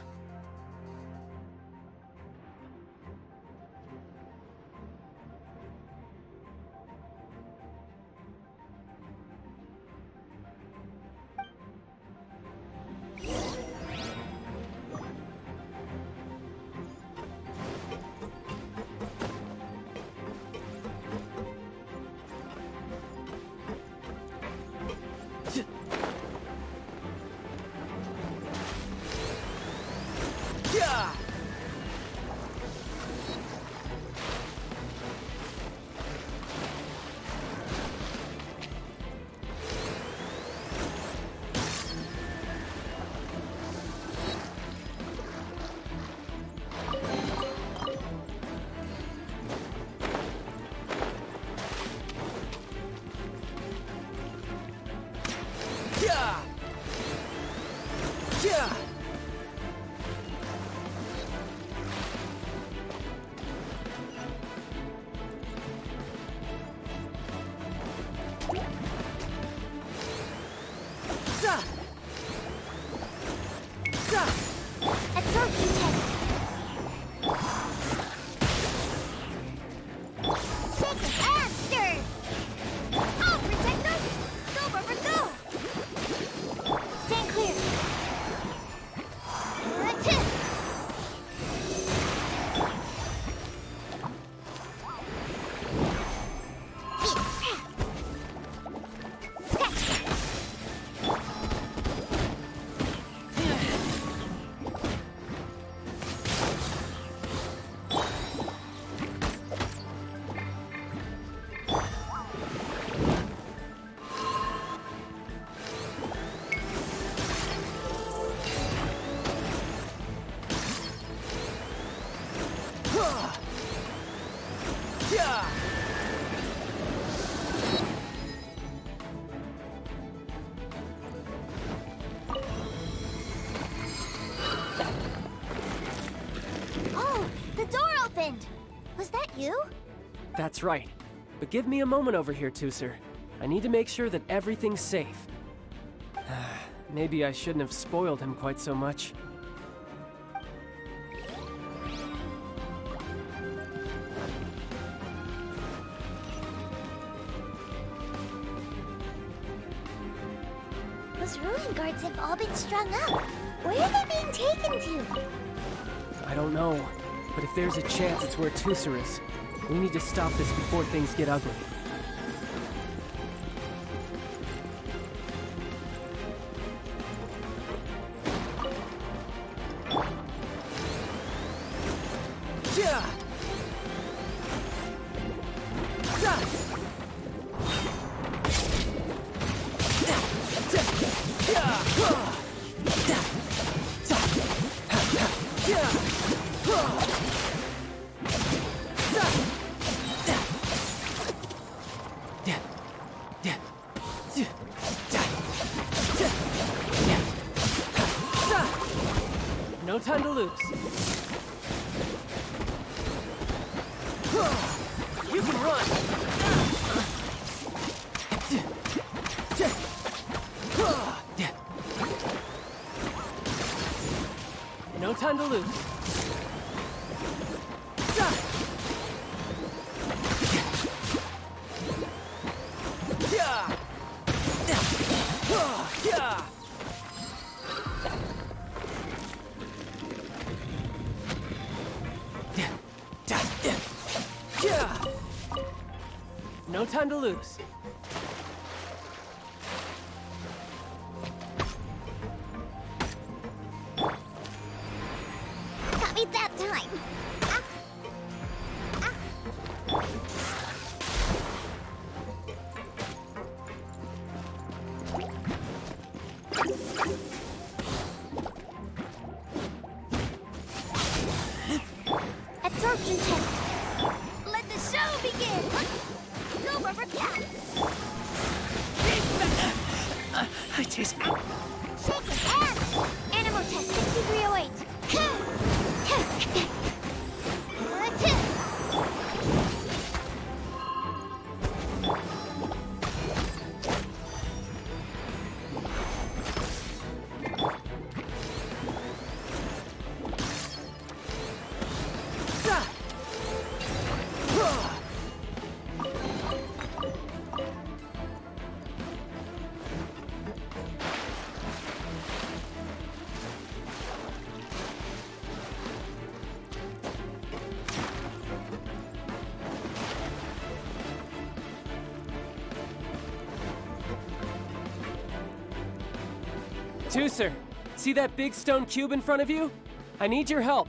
Yeah! Yeah! Yeah! Absorb you, Shake faster! Oh, protect us! Go, Rubber, go! Stand clear. Oh, the door opened! Was that you? That's right. But give me a moment over here, Tooser. I need to make sure that everything's safe. Maybe I shouldn't have spoiled him quite so much. Those ruin guards have all been strung up. Where are they being taken to? I don't know, but if there's a chance it's where Tooser is, we need to stop this before things get ugly. Yeah! No time to lose. You can run! No time to lose. No time to lose. Got me that time. Absorption test. Let the show begin. Go, rubber cat. I taste. Shake his ass. Animal test 6308. Tooser, see that big stone cube in front of you? I need your help.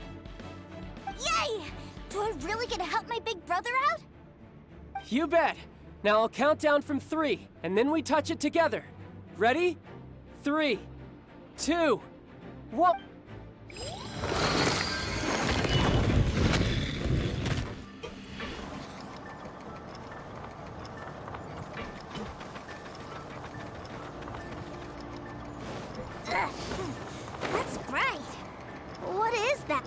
Yay! Do I really get to help my big brother out? You bet. Now I'll count down from 3, and then we touch it together. Ready? 3, 2, 1. That's bright. What is that?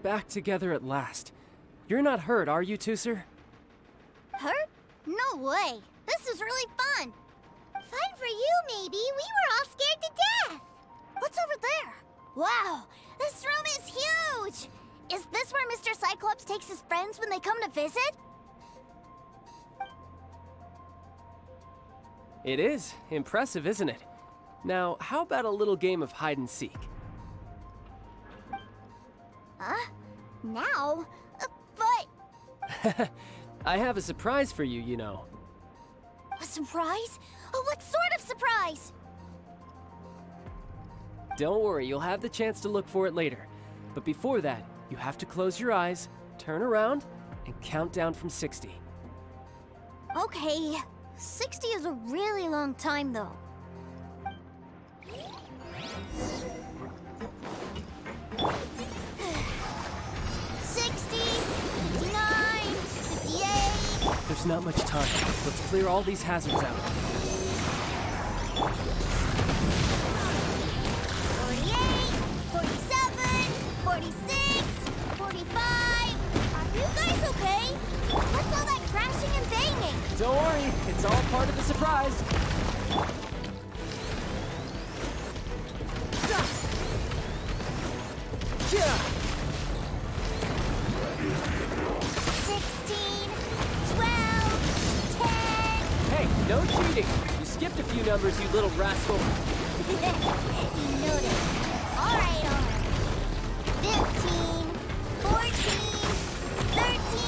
Back together at last. You're not hurt, are you, Tooser? Hurt? No way. This is really fun. Fun for you, maybe. We were all scared to death. What's over there? Wow, this room is huge. Is this where Mr. Cyclops takes his friends when they come to visit? It is. Impressive, isn't it? Now, how about a little game of hide and seek? Huh? Now? But... I have a surprise for you, you know. A surprise? What sort of surprise? Don't worry, you'll have the chance to look for it later. But before that, you have to close your eyes, turn around, and count down from 60. Okay, 60 is a really long time, though. 60, 59, 58. There's not much time. Let's clear all these hazards out. 48, 47, 46, 45. Are you guys okay? What's all that crashing and banging? Don't worry, it's all part of the surprise. Yeah. 16, 12, 10. Hey, no cheating. You skipped a few numbers, you little rascal. Noted. All right. 15, 14, 13.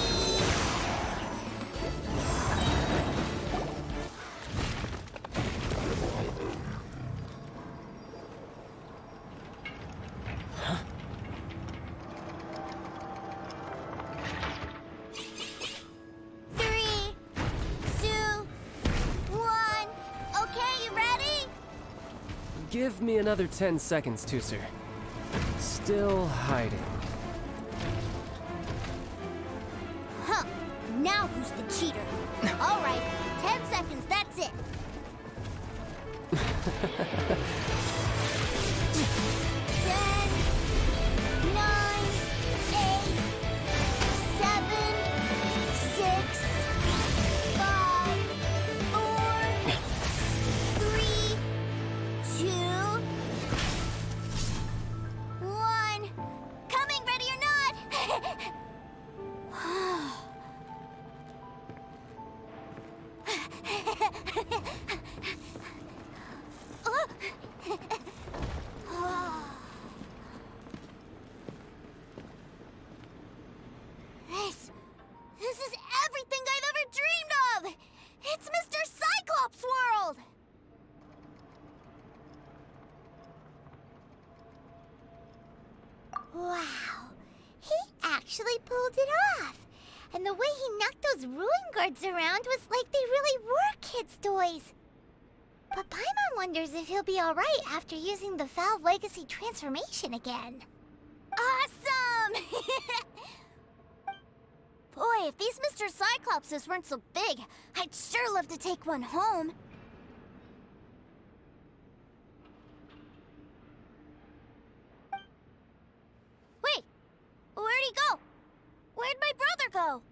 Three, two, one. Okay, you ready? Give me another 10 seconds, Tooser. Still hiding. Huh. Now who's the cheater? All right, 10 seconds, that's it. 10, 9, 8, 7, 6, 5, 4, 3, 2, 1. Coming, ready or not? This is everything I've ever dreamed of! It's Mr. Cyclops' world! Wow, he actually pulled it off. And the way he knocked those ruin guards around was like they really were kids' toys. But Paimon wonders if he'll be alright after using the Valve Legacy transformation again. Awesome! Boy, if these Mr. Cyclopses weren't so big, I'd sure love to take one home. Wait, where'd he go? Where'd my brother go?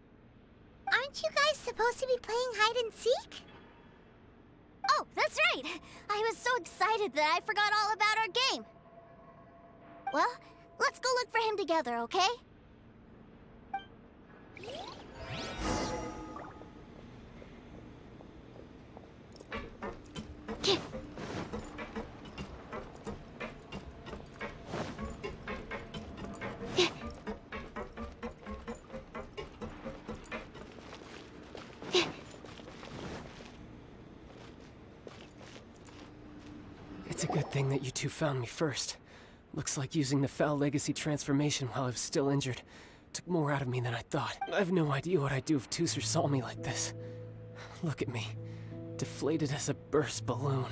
Aren't you guys supposed to be playing hide and seek? Oh, that's right! I was so excited that I forgot all about our game. Well, let's go look for him together, okay? It's a good thing that you two found me first. Looks like using the Foul Legacy transformation while I was still injured took more out of me than I thought. I have no idea what I'd do if Tooser saw me like this. Look at me, deflated as a burst balloon.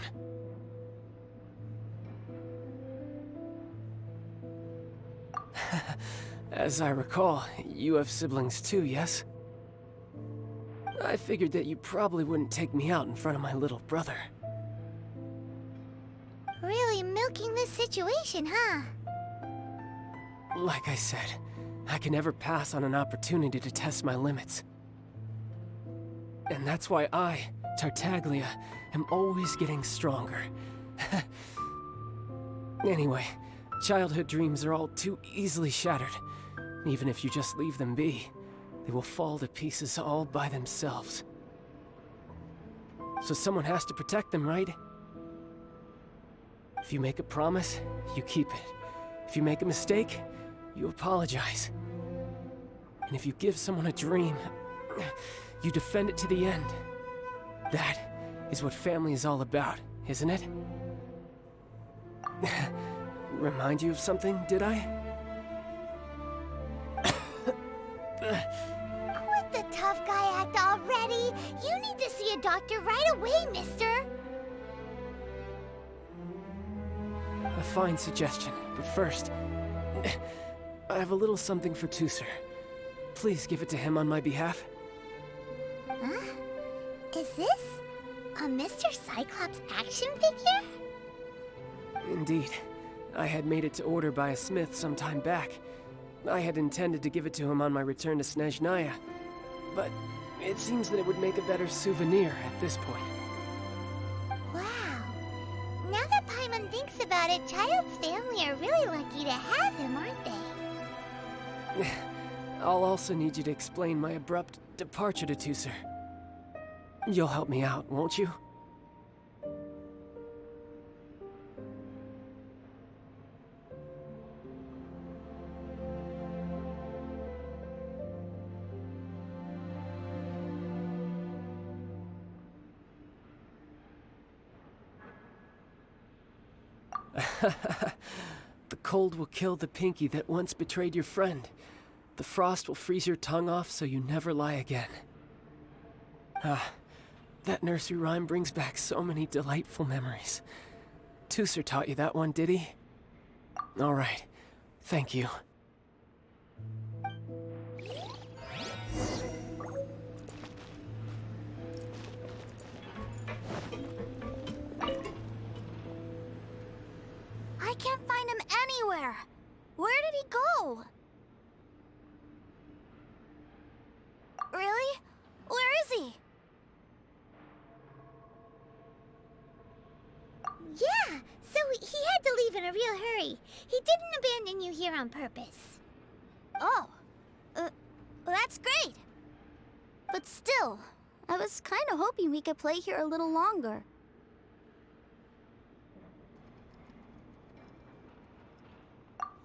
As I recall, you have siblings too, yes? I figured that you probably wouldn't take me out in front of my little brother. Really milking this situation, huh? Like I said, I can never pass on an opportunity to test my limits. And that's why I, Tartaglia, am always getting stronger. Anyway, childhood dreams are all too easily shattered. Even if you just leave them be, they will fall to pieces all by themselves. So someone has to protect them, right? If you make a promise, you keep it. If you make a mistake, you apologize. And if you give someone a dream, you defend it to the end. That is what family is all about, isn't it? Remind you of something, did I? Quit the tough guy act already! You need to see a doctor right away, mister! A fine suggestion, but first, I have a little something for Tusser. Please give it to him on my behalf. Huh? Is this a Mr. Cyclops action figure? Indeed. I had made it to order by a smith some time back. I had intended to give it to him on my return to Snezhnaya, but it seems that it would make a better souvenir at this point. Wow. Now that Paimon thinks about it, Childe's family are really lucky to have him, aren't they? I'll also need you to explain my abrupt departure to Tusser. You'll help me out, won't you? The cold will kill the pinky that once betrayed your friend. The frost will freeze your tongue off so you never lie again. That nursery rhyme brings back so many delightful memories. Tusser taught you that one, did he? All right. Thank you. I can't find him anywhere. Where did he go? Really? Where is he? Yeah, so he had to leave in a real hurry. He didn't abandon you here on purpose. Oh, that's great. But still, I was kind of hoping we could play here a little longer.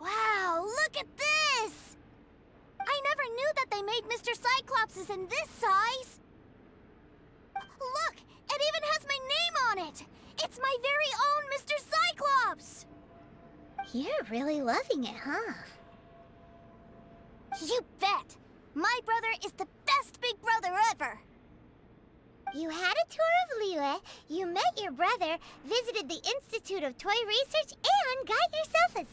Wow, look at this! I never knew that they made Mr. Cyclopses in this size! Look, it even has my name on it! It's my very own Mr. Cyclops! You're really loving it, huh? You bet! My brother is the best big brother ever! You had a tour of Liyue, you met your brother, visited the Institute of Toy Research, and got yourself a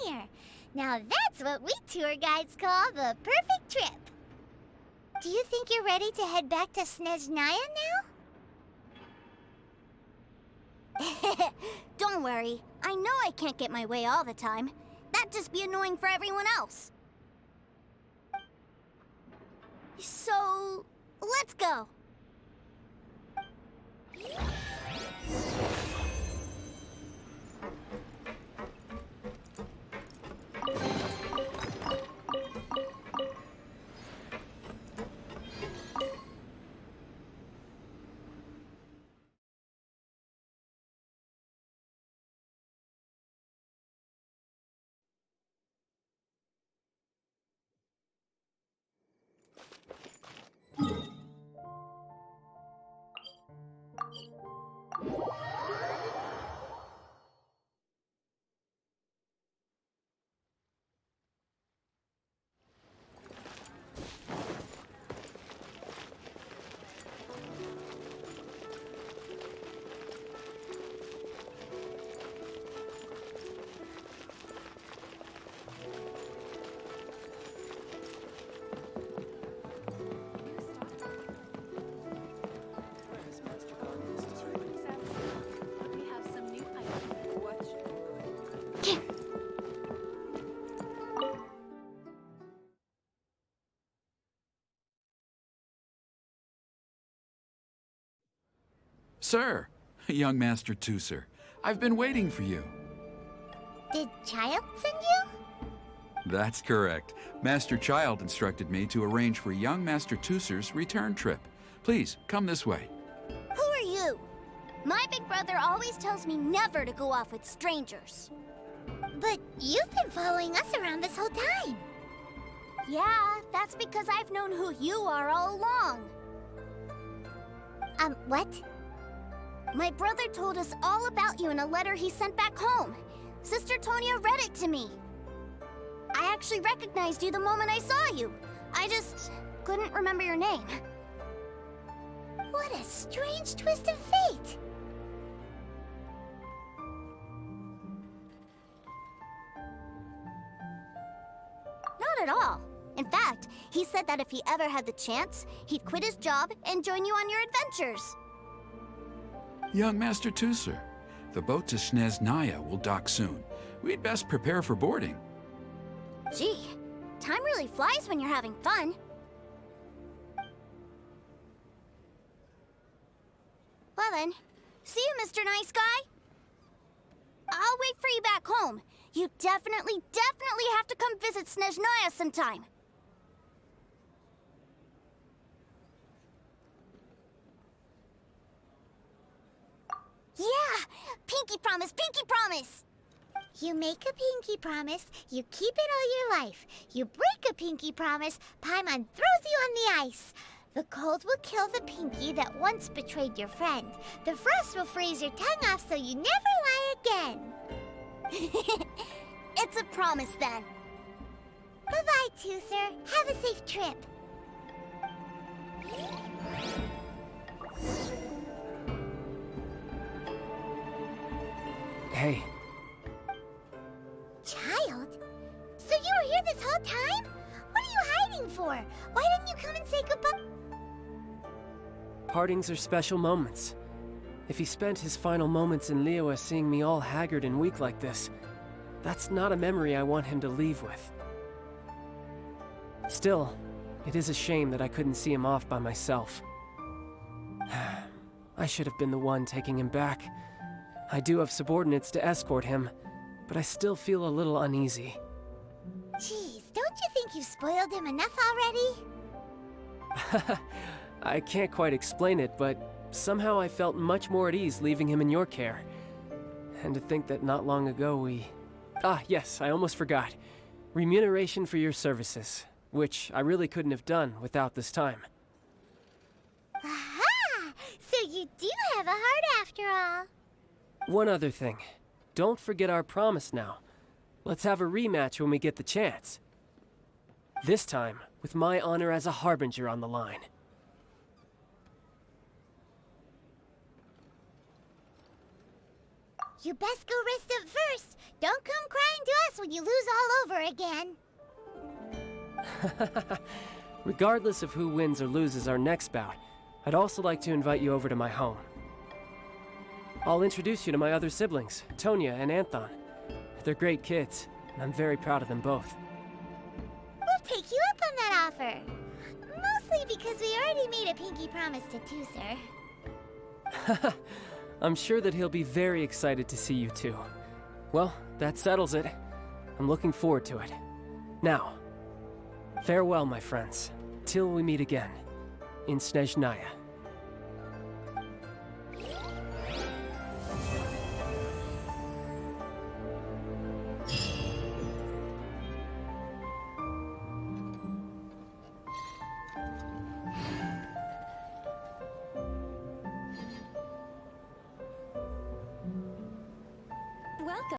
souvenir! Now that's what we tour guides call the perfect trip! Do you think you're ready to head back to Snezhnaya now? Don't worry. I know I can't get my way all the time. That'd just be annoying for everyone else. So, let's go. Sir, young Master Tusser, I've been waiting for you. Did Childe send you? That's correct. Master Childe instructed me to arrange for young Master Tusser's return trip. Please, come this way. Who are you? My big brother always tells me never to go off with strangers. But you've been following us around this whole time. Yeah, that's because I've known who you are all along. What? My brother told us all about you in a letter he sent back home. Sister Tonya read it to me. I actually recognized you the moment I saw you. I just couldn't remember your name. What a strange twist of fate! Not at all. In fact, he said that if he ever had the chance, he'd quit his job and join you on your adventures. Young Master Tusser, the boat to Snezhnaya will dock soon. We'd best prepare for boarding. Gee, time really flies when you're having fun. Well then, see you, Mr. Nice Guy. I'll wait for you back home. You definitely have to come visit Snezhnaya sometime. Yeah! Pinky promise, pinky promise! You make a pinky promise, you keep it all your life. You break a pinky promise, Paimon throws you on the ice. The cold will kill the pinky that once betrayed your friend. The frost will freeze your tongue off so you never lie again. It's a promise then. Bye-bye, Tusser. Have a safe trip. Hey. Child? So you were here this whole time? What are you hiding for? Why didn't you come and say goodbye? Partings are special moments. If he spent his final moments in Liyue seeing me all haggard and weak like this, that's not a memory I want him to leave with. Still, it is a shame that I couldn't see him off by myself. I should have been the one taking him back. I do have subordinates to escort him, but I still feel a little uneasy. Jeez, don't you think you've spoiled him enough already? I can't quite explain it, but somehow I felt much more at ease leaving him in your care. And to think that not long ago we... Ah, yes, I almost forgot. Remuneration for your services, which I really couldn't have done without this time. Aha! So you do have a heart after all. One other thing. Don't forget our promise now. Let's have a rematch when we get the chance. This time, with my honor as a harbinger on the line. You best go rest up first. Don't come crying to us when you lose all over again. Regardless of who wins or loses our next bout, I'd also like to invite you over to my home. I'll introduce you to my other siblings, Tonya and Anthon. They're great kids, and I'm very proud of them both. We'll take you up on that offer. Mostly because we already made a pinky promise to Tusser. I'm sure that he'll be very excited to see you two. Well, that settles it. I'm looking forward to it. Now, farewell, my friends, till we meet again in Snezhnaya.